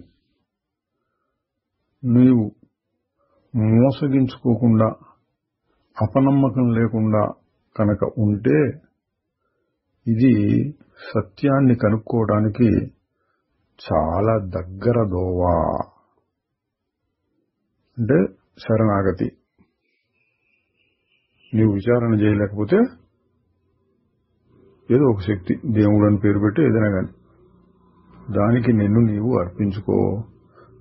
నీవు మోసగించుకోకుండా, అపనమ్మకం లేకుండా కనుక ఉంటే ఇది సత్యాన్ని కనుక్కోవడానికి చాలా దగ్గర దోవా. అంటే శరణాగతి. నీవు విచారణ చేయలేకపోతే ఏదో ఒక శక్తి, దేవుడు అని పేరు పెట్టి ఏదైనా కానీ, దానికి నిన్ను నీవు అర్పించుకో.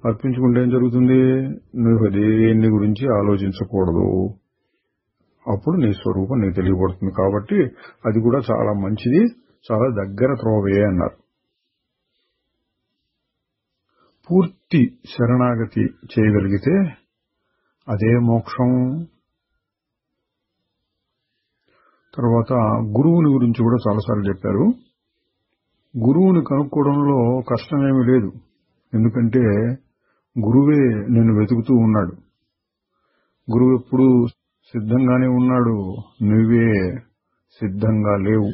అర్పించుకుంటే ఏం జరుగుతుంది? నువ్వు దేన్ని గురించి ఆలోచించకూడదు. అప్పుడు నీ స్వరూపం నీకు తెలియబడుతుంది. కాబట్టి అది కూడా చాలా మంచిది, చాలా దగ్గర త్రోవే అన్నారు. పూర్తి శరణాగతి చేయగలిగితే అదే మోక్షం. తర్వాత గురువుని గురించి కూడా చాలాసార్లు చెప్పారు. గురువుని కనుక్కోవడంలో కష్టమేమీ లేదు. ఎందుకంటే గురువే నిన్ను వెతుకుతూ ఉన్నాడు. గురువు ఎప్పుడు సిద్ధంగానే ఉన్నాడు, నువ్వే సిద్ధంగా లేవు.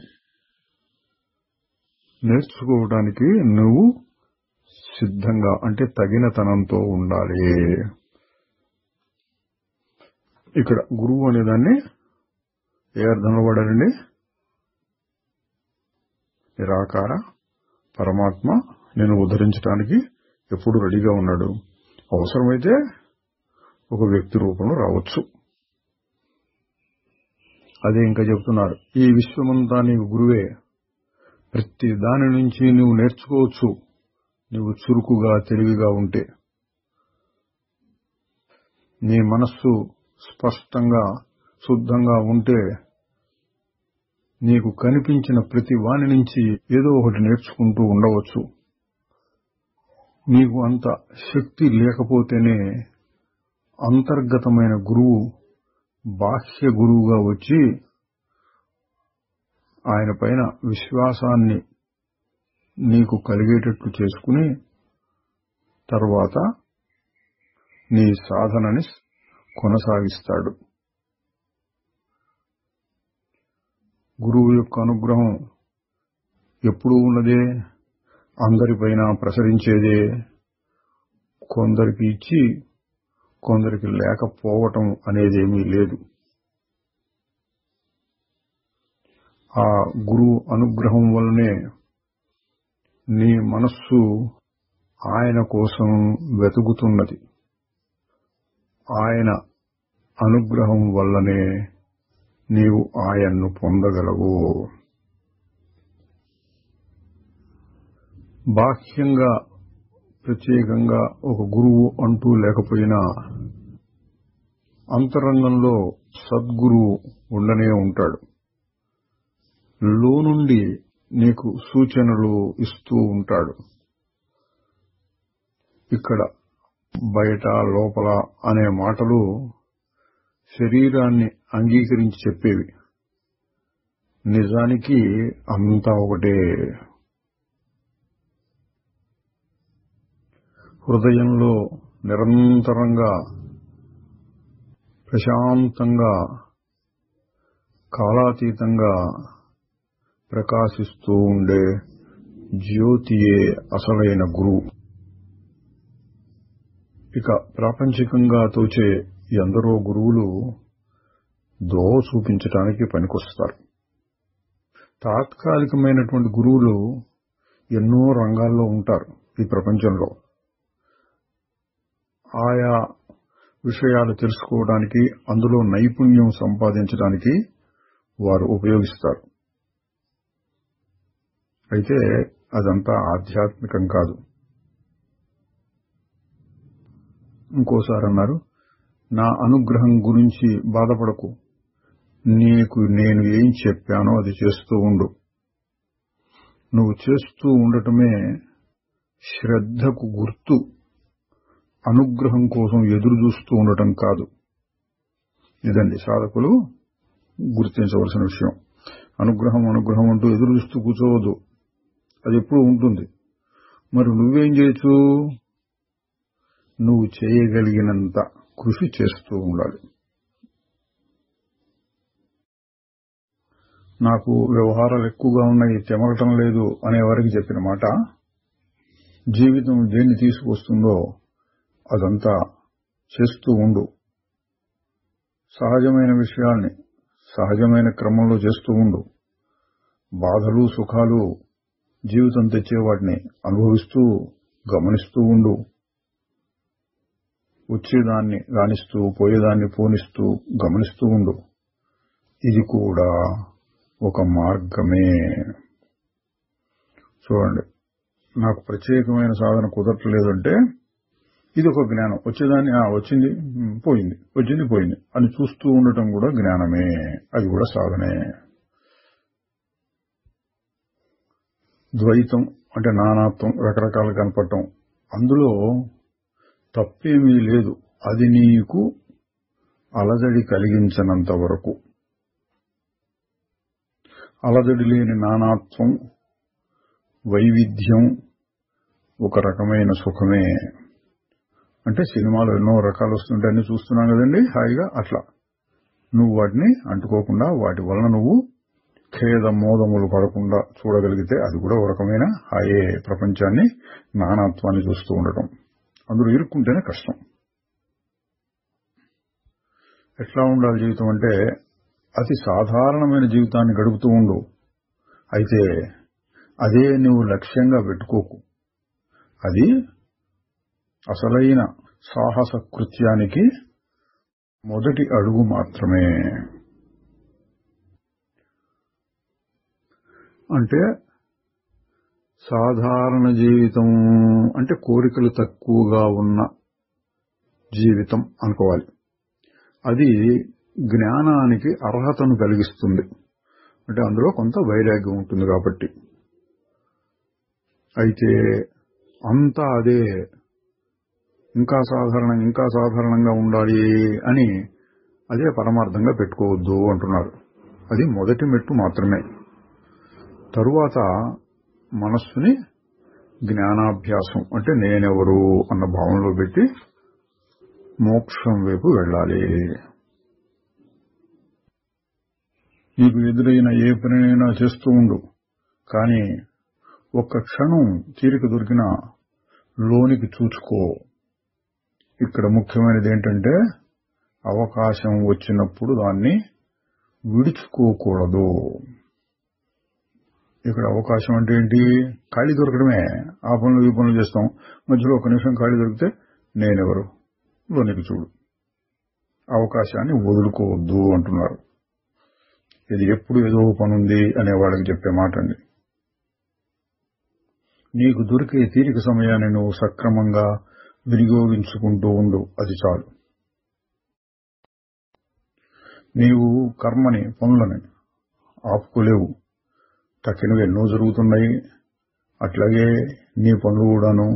నేర్చుకోవడానికి నువ్వు సిద్ధంగా అంటే తగినతనంతో ఉండాలి. ఇక్కడ గురువు అనేదాన్ని ఏ అర్థంలో వాడారండి? నిరాకార పరమాత్మ నేను ఉద్ధరించడానికి ఎప్పుడు రెడీగా ఉన్నాడు. అవసరమైతే ఒక వ్యక్తి రూపంలో రావచ్చు. అదే ఇంకా చెప్తున్నారు, ఈ విశ్వమంతా నీకు గురువే. ప్రతి దాని నుంచి నువ్వు నేర్చుకోవచ్చు, నువ్వు చురుకుగా తెలివిగా ఉంటే. నీ మనస్సు స్పష్టంగా శుద్ధంగా ఉంటే నీకు కనిపించిన ప్రతి వాని నుంచి ఏదో ఒకటి నేర్చుకుంటూ ఉండవచ్చు. నీకు అంత శక్తి లేకపోతేనే అంతర్గతమైన గురువు బాహ్య గురువుగా వచ్చి ఆయన పైన విశ్వాసాన్ని నీకు కలిగేటట్లు చేసుకుని తర్వాత నీ సాధనని కొనసాగిస్తాడు. గురువు యొక్క అనుగ్రహం ఎప్పుడూ ఉన్నదే, అందరిపైన ప్రసరించేదే. కొందరికి ఇచ్చి కొందరికి లేకపోవటం అనేదేమీ లేదు. ఆ గురువు అనుగ్రహం వల్లనే నీ మనస్సు ఆయన కోసం వెతుకుతున్నది. ఆయన అనుగ్రహం వల్లనే నీవు ఆయన్ను పొందగలవు. బాహ్యంగా ప్రత్యేకంగా ఒక గురువు అంటూ లేకపోయినా అంతరంగంలో సద్గురువు ఉండనే ఉంటాడు. లోనుండి నీకు సూచనలు ఇస్తూ ఉంటాడు. ఇక్కడ బయట లోపల అనే మాటలు శరీరాన్ని అంగీకరించి చెప్పేవి. నిజానికి అంతా ఒకటే. హృదయంలో నిరంతరంగా ప్రశాంతంగా కాలాతీతంగా ప్రకాశిస్తూ ఉండే జ్యోతియే అసలైన గురువు. ఇక ప్రాపంచికంగా తోచే ఎందరో గురువులు దోవ చూపించడానికి పనికొస్తారు. తాత్కాలికమైనటువంటి గురువులు ఎన్నో రంగాల్లో ఉంటారు ఈ ప్రపంచంలో. ఆయా విషయాలు తెలుసుకోవడానికి, అందులో నైపుణ్యం సంపాదించడానికి వారు ఉపయోగిస్తారు. అయితే అదంతా ఆధ్యాత్మికం కాదు. ఇంకోసారి అన్నారు, నా అనుగ్రహం గురించి బాధపడకు, నీకు నేను ఏం చెప్పానో అది చేస్తూ ఉండు. నువ్వు చేస్తూ ఉండటమే శ్రద్ధకు గుర్తు. అనుగ్రహం కోసం ఎదురు చూస్తూ ఉండటం కాదు. ఇదండి సాధకులు గుర్తించవలసిన విషయం. అనుగ్రహం అనుగ్రహం అంటూ ఎదురు చూస్తూ కూర్చోవద్దు, అది ఎప్పుడూ ఉంటుంది. మరి నువ్వేం చేయొచ్చు? నువ్వు చేయగలిగినంత కృషి చేస్తూ ఉండాలి. నాకు వ్యవహారాలు ఎక్కువగా ఉన్నాయి, తెమలటం లేదు అనేవారికి చెప్పిన మాట, జీవితం దేన్ని తీసుకొస్తుందో అదంతా చేస్తూ ఉండు. సహజమైన విషయాల్ని సహజమైన క్రమంలో చేస్తూ ఉండు. బాధలు సుఖాలు జీవితం తెచ్చేవాటిని అనుభవిస్తూ గమనిస్తూ ఉండు. వచ్చేదాన్ని రాణిస్తూ పోయేదాన్ని పోనిస్తూ గమనిస్తూ ఉండు. ఇది కూడా ఒక మార్గమే. చూడండి, నాకు ప్రత్యేకమైన సాధన కుదరట్లేదంటే ఇది ఒక జ్ఞానం. వచ్చేదాన్ని వచ్చింది పోయింది, వచ్చింది పోయింది అని చూస్తూ ఉండటం కూడా జ్ఞానమే, అది కూడా సాధనే. ద్వైతం అంటే నానాత్వం, రకరకాలు కనపడటం, అందులో తప్పేమీ లేదు. అది నీకు అలజడి కలిగించనంత వరకు. అలజడి లేని నానాత్వం, వైవిధ్యం ఒక రకమైన సుఖమే. అంటే సినిమాలు ఎన్నో రకాలు వస్తుంటే అన్ని చూస్తున్నాం కదండి హాయిగా. అట్లా నువ్వు వాటిని అంటుకోకుండా, వాటి వలన నువ్వు ఖేద మోదములు పడకుండా చూడగలిగితే అది కూడా ఒక రకమైన హాయే. ప్రపంచాన్ని నానాత్వాన్ని చూస్తూ ఉండటం, అందులో ఇరుక్కుంటేనే కష్టం. ఎట్లా ఉండాలి జీవితం అంటే అతి సాధారణమైన జీవితాన్ని గడుపుతూ ఉండు. అయితే అదే నువ్వు లక్ష్యంగా పెట్టుకోకు. అది అసలైన సాహస కృత్యానికి మొదటి అడుగు మాత్రమే. అంటే సాధారణ జీవితం అంటే కోరికలు తక్కువగా ఉన్న జీవితం అనుకోవాలి. అది జ్ఞానానికి అర్హతను కలిగిస్తుంది. అంటే అందులో కొంత వైరాగ్యం ఉంటుంది కాబట్టి. అయితే అంతా అదే, ఇంకా సాధారణంగా ఉండాలి అని అదే పరమార్థంగా పెట్టుకోవద్దు అంటున్నారు. అది మొదటి మెట్టు మాత్రమే. తరువాత మనస్సుని జ్ఞానాభ్యాసం అంటే నేనెవరు అన్న భావంలో పెట్టి మోక్షం వైపు వెళ్ళాలి. నీకు ఎదురైన ఏ పనినైనా చేస్తూ ఉండు, కానీ ఒక్క క్షణం తీరిక దొరికినా లోనికి చూచుకో. ఇక్కడ ముఖ్యమైనది ఏంటంటే అవకాశం వచ్చినప్పుడు దాన్ని విడుచుకోకూడదు. ఇక్కడ అవకాశం అంటే ఏంటి? ఖాళీ దొరకడమే. ఆ పనులు ఈ పనులు చేస్తాం, మధ్యలో ఒక నిమిషం ఖాళీ దొరికితే నేనెవరు లోనికి చూడు. అవకాశాన్ని వదులుకోవద్దు అంటున్నారు. ఇది ఎప్పుడు ఏదో పనుంది అనేవాళ్ళకి చెప్పే మాట అండి. నీకు దొరికే తీరిక సమయాన్ని నువ్వు సక్రమంగా వినియోగించుకుంటూ ఉండు, అది చాలు. నీవు కర్మని పనులని ఆపుకోలేవు, తక్కినవి ఎన్నో జరుగుతున్నాయి. అట్లాగే నీ పనులు కూడాను.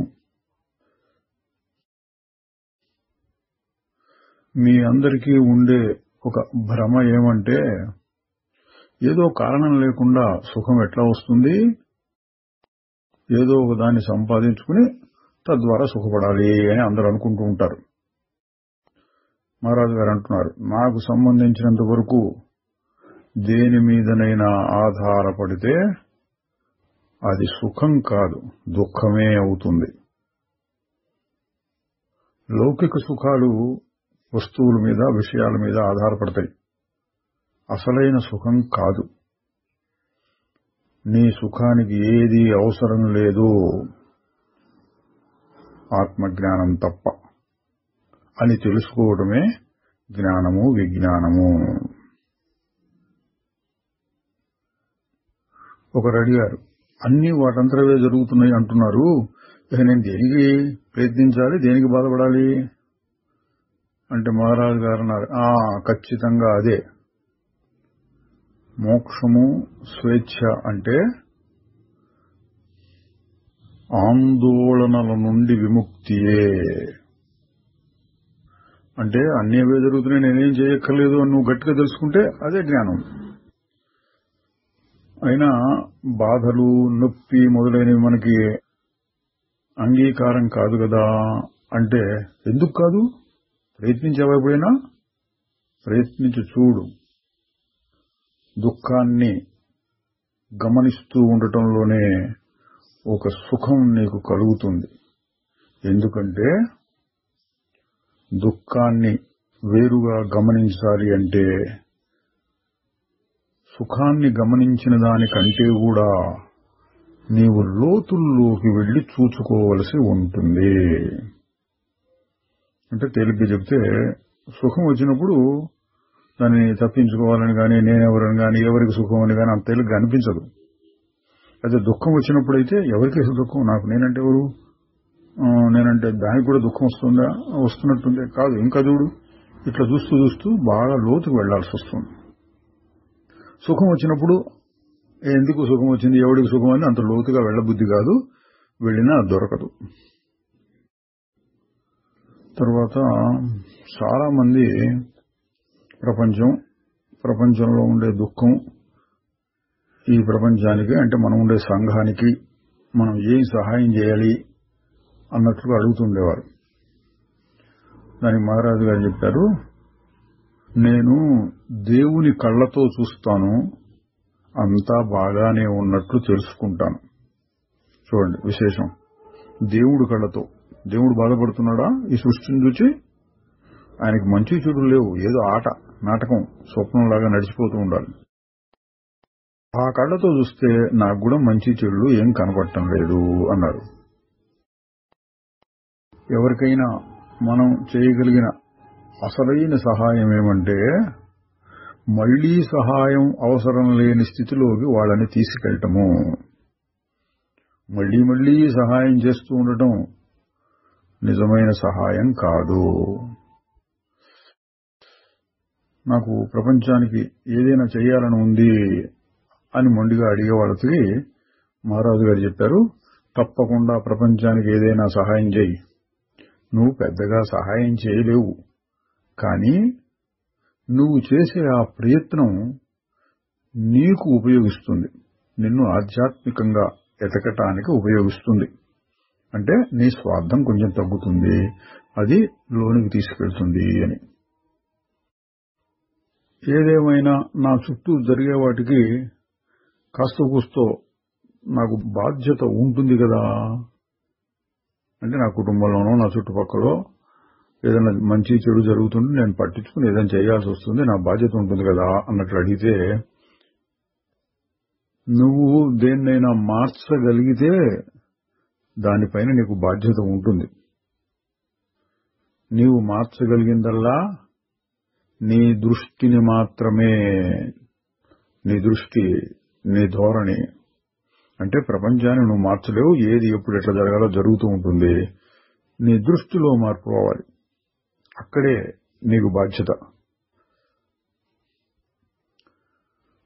మీ అందరికీ ఉండే ఒక భ్రమ ఏమంటే, ఏదో కారణం లేకుండా సుఖం ఎట్లా వస్తుంది, ఏదో ఒక దాన్ని సంపాదించుకుని తద్వారా సుఖపడాలి అని అందరూ అనుకుంటూ ఉంటారు. మహారాజు గారు అంటున్నారు, నాకు సంబంధించినంత వరకు దేని మీదనైనా ఆధారపడితే అది సుఖం కాదు, దుఃఖమే అవుతుంది. లౌకిక సుఖాలు వస్తువుల మీద, విషయాల మీద ఆధారపడతాయి. అసలైన సుఖం కాదు. నీ సుఖానికి ఏది అవసరం లేదు ఆత్మజ్ఞానం తప్ప అని తెలుసుకోవడమే జ్ఞానము, విజ్ఞానము. ఒకరు అడిగారు, అన్ని వాటంతరవే జరుగుతున్నాయి అంటున్నారు, నేను దేనికి ప్రయత్నించాలి, దేనికి బాధపడాలి అంటే మహారాజు గారు అన్నారు, ఖచ్చితంగా అదే. మోక్షము, స్వేచ్ఛ అంటే ఆందోళనల నుండి విముక్తియే. అంటే అన్నీ అవే జరుగుతున్నాయి, నేనేం చేయక్కర్లేదు అని నువ్వు గట్టిగా తెలుసుకుంటే అదే జ్ఞానం. అయినా బాధలు, నొప్పి మొదలైనవి మనకి అంగీకారం కాదు కదా అంటే, ఎందుకు కాదు? ప్రయత్నించావా ఎప్పుడైనా? ప్రయత్నించి చూడు. దుఃఖాన్ని గమనిస్తూ ఉండటంలోనే ఒక సుఖం నీకు కలుగుతుంది. ఎందుకంటే దుఃఖాన్ని వేరుగా గమనించాలి అంటే సుఖాన్ని గమనించిన దానికంటే కూడా నీవు లోతుల్లోకి వెళ్లి చూసుకోవలసి ఉంటుంది. అంటే తేలిగ్గా చెప్తే, సుఖం వచ్చినప్పుడు దాన్ని తప్పించుకోవాలని కానీ, నేనెవరని కానీ, ఎవరికి సుఖం అని కానీ అంత తేలిగ్గా అనిపించదు. అయితే దుఃఖం వచ్చినప్పుడైతే ఎవరికి దుఃఖం, నాకు నేనంటే ఎవరు, నేనంటే దానికి కూడా దుఃఖం వస్తుందా, వస్తున్నట్టుందే కాదు. ఇంకా చూడు, ఇట్లా చూస్తూ చూస్తూ బాగా లోతుకు వెళ్లాల్సి వస్తుంది. సుఖం వచ్చినప్పుడు ఎందుకు సుఖం వచ్చింది, ఎవడికి సుఖం అని అంత లోతుగా వెళ్లబుద్ధి కాదు, వెళ్ళినా దొరకదు. తర్వాత చాలా మంది ప్రపంచంలో ఉండే దుఃఖం, ఈ ప్రపంచానికి అంటే మనం ఉండే సంఘానికి మనం ఏం సహాయం చేయాలి అన్నట్లుగా అడుగుతుండేవారు. దానికి మహారాజు గారు చెప్పారు, నేను దేవుని కళ్లతో చూస్తాను, అంతా బాగానే ఉన్నట్లు తెలుసుకుంటాను. చూడండి విశేషం, దేవుడు కళ్లతో. దేవుడు బాధపడుతున్నాడా ఈ సృష్టిని చూచి? ఆయనకి మంచి చెడులు లేవు, ఏదో ఆట, నాటకం, స్వప్నంలాగా నడిచిపోతూ ఉండాలి. ఆ కళ్లతో చూస్తే నాకు కూడా మంచి చెడులు ఏం కనపడటం లేదు అన్నారు. ఎవరికైనా మనం చేయగలిగిన అసలైన సహాయం ఏమంటే, మళ్లీ సహాయం అవసరం లేని స్థితిలోకి వాళ్ళని తీసుకెళ్లటము. మళ్లీ మళ్లీ సహాయం చేస్తూ ఉండటం నిజమైన సహాయం కాదు. నాకు ప్రపంచానికి ఏదైనా చేయాలని ఉంది అని మొండిగా అడిగే వాళ్ళకి మహారాజు గారు చెప్పారు, తప్పకుండా ప్రపంచానికి ఏదైనా సహాయం చేయి. నువ్వు పెద్దగా సహాయం చేయలేవు, కానీ నువ్వు చేసే ఆ ప్రయత్నం నీకు ఉపయోగిస్తుంది, నిన్ను ఆధ్యాత్మికంగా ఎదగటానికి ఉపయోగిస్తుంది. అంటే నీ స్వార్థం కొంచెం తగ్గుతుంది, అది లోనికి తీసుకెళ్తుంది అని. ఏదేమైనా నా చుట్టూ జరిగే వాటికి కాస్త కూస్తో నాకు బాధ్యత ఉంటుంది కదా. అంటే నా కుటుంబంలోనో నా చుట్టుపక్కల ఏదైనా మంచి చెడు జరుగుతుంటే నేను పట్టించుకుని ఏదైనా చేయాల్సి వస్తుంది, నా బాధ్యత ఉంటుంది కదా అన్నట్లు అడిగితే, నువ్వు దేన్నైనా మార్చగలిగితే దానిపైన నీకు బాధ్యత ఉంటుంది. నీవు మార్చగలిగిందల్లా నీ దృష్టిని మాత్రమే. నీ దృష్టి, నీ ధోరణి. అంటే ప్రపంచాన్ని నువ్వు మార్చలేవు, ఏది ఎప్పుడు ఎట్లా జరగాలో జరుగుతూ ఉంటుంది. నీ దృష్టిలో మార్పు రావాలి, అక్కడే నీకు బాధ్యత.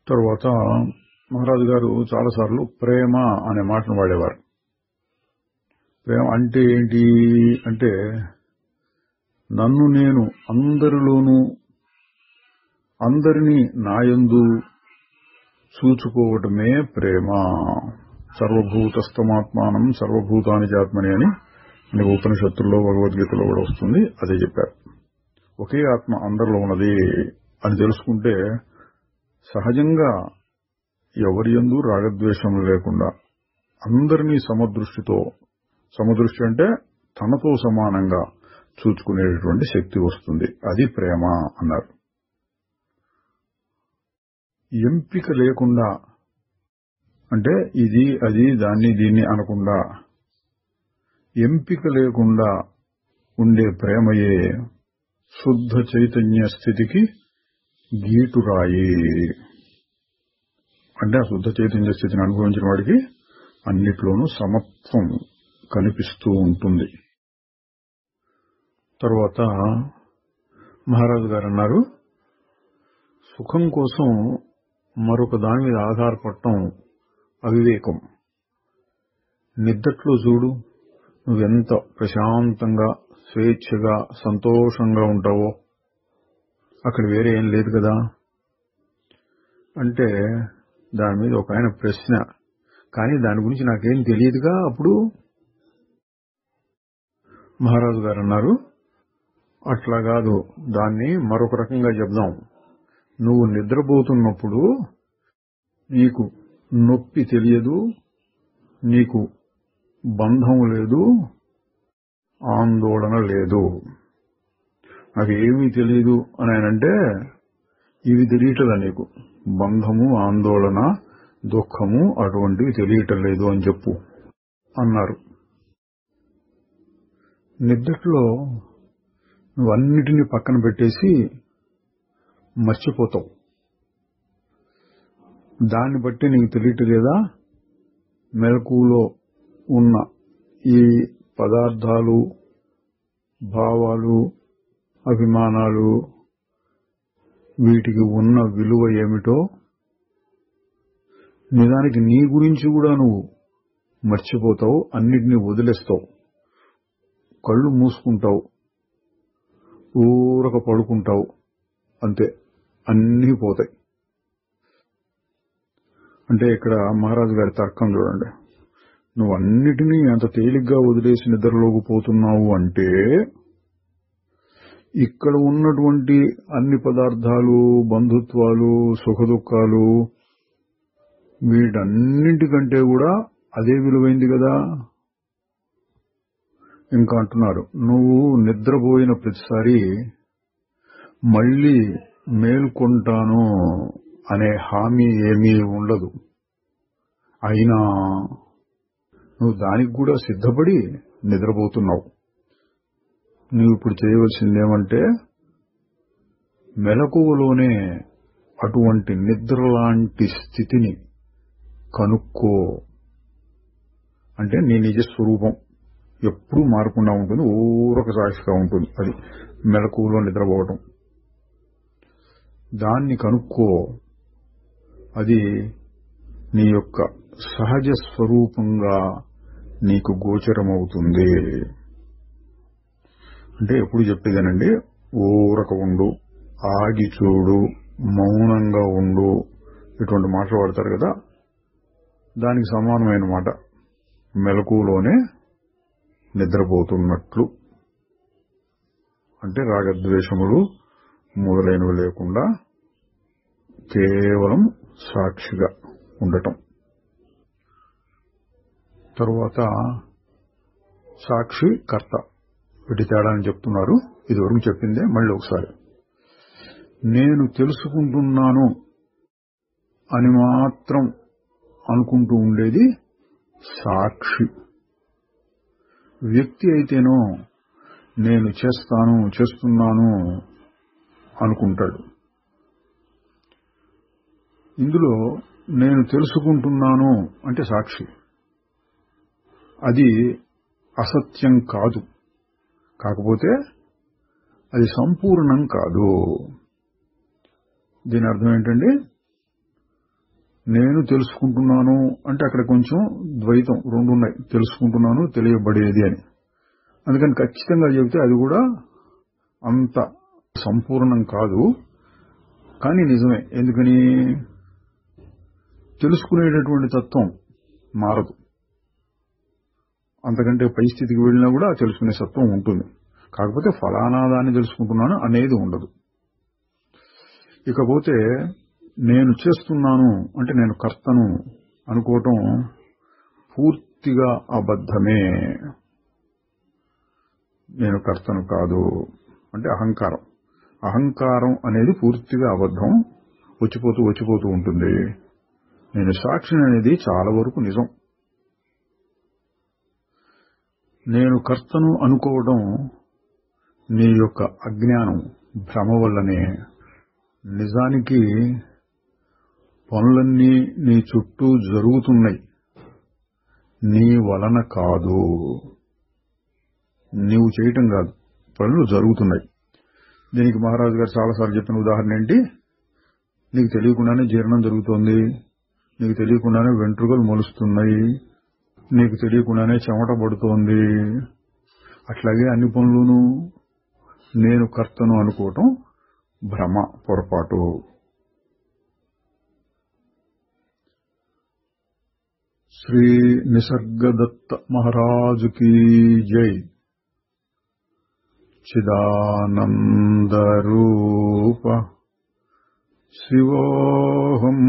తర్వాత మహారాజు గారు చాలాసార్లు ప్రేమ అనే మాటను వాడేవారు. ప్రేమ అంటే ఏంటి అంటే, నన్ను నేను అందరిలోనూ అందరినీ నాయందు చూచుకోవటమే ప్రేమ. సర్వభూతస్థమాత్మానం సర్వభూతాని చాత్మని అని ఉపనిషత్తుల్లో భగవద్గీతలో కూడా వస్తుంది. అదే చెప్పారు. ఒకే ఆత్మ అందరిలో ఉన్నది అని తెలుసుకుంటే సహజంగా ఎవరి యందు రాగద్వేషం లేకుండా అందరినీ సమదృష్టి అంటే తనతో సమానంగా చూచుకునేటువంటి శక్తి వస్తుంది. అది ప్రేమ అన్నారు. ఎంపిక లేకుండా అంటే ఇది అది దాన్ని దీన్ని అనకుండా ఎంపిక లేకుండా ఉండే ప్రేమయే శుద్ధ చైతన్య స్థితికి గీటురాయి. అంటే ఆ శుద్ధ చైతన్య స్థితిని అనుభవించిన వాడికి అన్నిట్లోనూ సమత్వం కనిపిస్తూ ఉంటుంది. తర్వాత మహారాజు గారు అన్నారు, సుఖం కోసం మరొక దాని మీద ఆధారపడటం అవివేకం. నిద్దట్లో చూడు, నువ్వెంత ప్రశాంతంగా స్వేచ్ఛగా సంతోషంగా ఉంటావో, అక్కడ వేరే ఏం లేదు కదా అంటే దాని మీద ఒక ఆయన ప్రశ్న, కానీ దాని గురించి నాకేం తెలియదుగా. అప్పుడు మహారాజు గారు అన్నారు, అట్లా కాదు, దాన్ని మరొక రకంగా చెప్దాం. నువ్వు నిద్రపోతున్నప్పుడు నీకు నొప్పి తెలియదు, నీకు బంధం లేదు, ఆందోళన లేదు. నాకేమీ తెలియదు అని ఆయనంటే ఇవి తెలియటదా నీకు? బంధము, ఆందోళన, దుఃఖము అటువంటివి తెలియటం లేదు అని చెప్పు అన్నారు. నిద్రలో నువ్వన్నిటినీ పక్కన పెట్టేసి మర్చిపోతావు. దాన్ని బట్టి నీకు తెలియటలేదా మెలకువలో ఉన్న ఈ పదార్థాలు, భావాలు, అభిమానాలు, వీటికి ఉన్న విలువ ఏమిటో? నిజానికి నీ గురించి కూడా నువ్వు మర్చిపోతావు, అన్నిటినీ వదిలేస్తావు, కళ్ళు మూసుకుంటావు, ఊరక పడుకుంటావు, అంతే, అన్నీ పోతాయి. అంటే ఇక్కడ మహారాజు గారి తర్కం చూడండి. నువ్వు అన్నిటినీ అంత తేలిగ్గా వదిలేసి నిద్రలోకి పోతున్నావు అంటే ఇక్కడ ఉన్నటువంటి అన్ని పదార్థాలు, బంధుత్వాలు, సుఖదుఖాలు, వీటన్నింటికంటే కూడా అదే విలువైంది కదా. ఇంకా అంటున్నారు, నువ్వు నిద్రపోయిన ప్రతిసారి మళ్లీ మేల్కొంటాను అనే హామీ ఏమీ ఉండదు. అయినా నువ్వు దానికి కూడా సిద్ధపడి నిద్రపోతున్నావు. నువ్వు ఇప్పుడు చేయవలసిందేమంటే మెలకువలోనే అటువంటి నిద్రలాంటి స్థితిని కనుక్కో. అంటే నీ నిజస్వరూపం ఎప్పుడూ మారకుండా ఉంటుంది, ఊరక సాక్షిగా ఉంటుంది. అది మెలకువలో నిద్రపోవటం. దాన్ని కనుక్కో. అది నీ యొక్క సహజ స్వరూపంగా నీకు గోచరమవుతుంది. అంటే ఎప్పుడు చెప్పేదేనండి, ఊరక ఉండు, ఆగి చూడు, మౌనంగా ఉండు, ఇటువంటి మాటలు వాడతారు కదా, దానికి సమానమైన మాట. మెలకువలోనే నిద్రపోతున్నట్లు. అంటే రాగద్వేషములు మొదలైనవి లేకుండా కేవలం సాక్షిగా ఉండటం. తరువాత సాక్షి, కర్త, వీటి తేడా అని చెప్తున్నారు. ఇదివరకు చెప్పిందే మళ్ళీ ఒకసారి. నేను తెలుసుకుంటున్నాను అని మాత్రం అనుకుంటూ ఉండేది సాక్షి. వ్యక్తి అయితేనో నేను చేస్తున్నాను అనుకుంటాడు. ఇందులో నేను తెలుసుకుంటున్నాను అంటే సాక్షి. అది అసత్యం కాదు, కాకపోతే అది సంపూర్ణం కాదు. దీని అర్థం ఏంటండి? నేను తెలుసుకుంటున్నాను అంటే అక్కడ కొంచెం ద్వైతం రెండు ఉన్నాయి, తెలుసుకుంటున్నాను తెలియబడేది అని. అందుకని ఖచ్చితంగా చెబితే అది కూడా అంత సంపూర్ణం కాదు, కానీ నిజమే. ఎందుకని తెలుసుకునేటటువంటి తత్వం మారదు, అంతకంటే పై స్థితికి వెళ్ళినా కూడా తెలుసుకునే సత్వం ఉంటుంది. కాకపోతే ఫలానా దాన్ని తెలుసుకుంటున్నాను అనేది ఉండదు. ఇకపోతే నేను చేస్తున్నాను అంటే నేను కర్తను అనుకోవటం పూర్తిగా అబద్ధమే. నేను కర్తను కాదు అంటే అహంకారం అనేది పూర్తిగా అబద్ధం, వచ్చిపోతూ ఉంటుంది. నేను సాక్షిని అనేది చాలా వరకు నిజం. నేను కర్తను అనుకోవడం నీ యొక్క అజ్ఞానం, భ్రమ వల్లనే. నిజానికి పనులన్నీ నీ చుట్టూ జరుగుతున్నాయి, నీ వలన కాదు, నీవు చేయటం కాదు, పనులు జరుగుతున్నాయి. దీనికి మహారాజు గారు చాలాసార్లు చెప్పిన ఉదాహరణ ఏంటి, నీకు తెలియకుండానే జీర్ణం జరుగుతోంది, నీకు తెలియకుండానే వెంట్రుకలు మొలుస్తున్నాయి, నీకు తెలియకుండానే చెమట పడుతోంది. అట్లాగే అన్ని పనులను నేను కర్తను అనుకోవటం భ్రమ, పొరపాటు. శ్రీ నిసర్గదత్త మహారాజుకి జై. చిదానంద రూప శివోహం.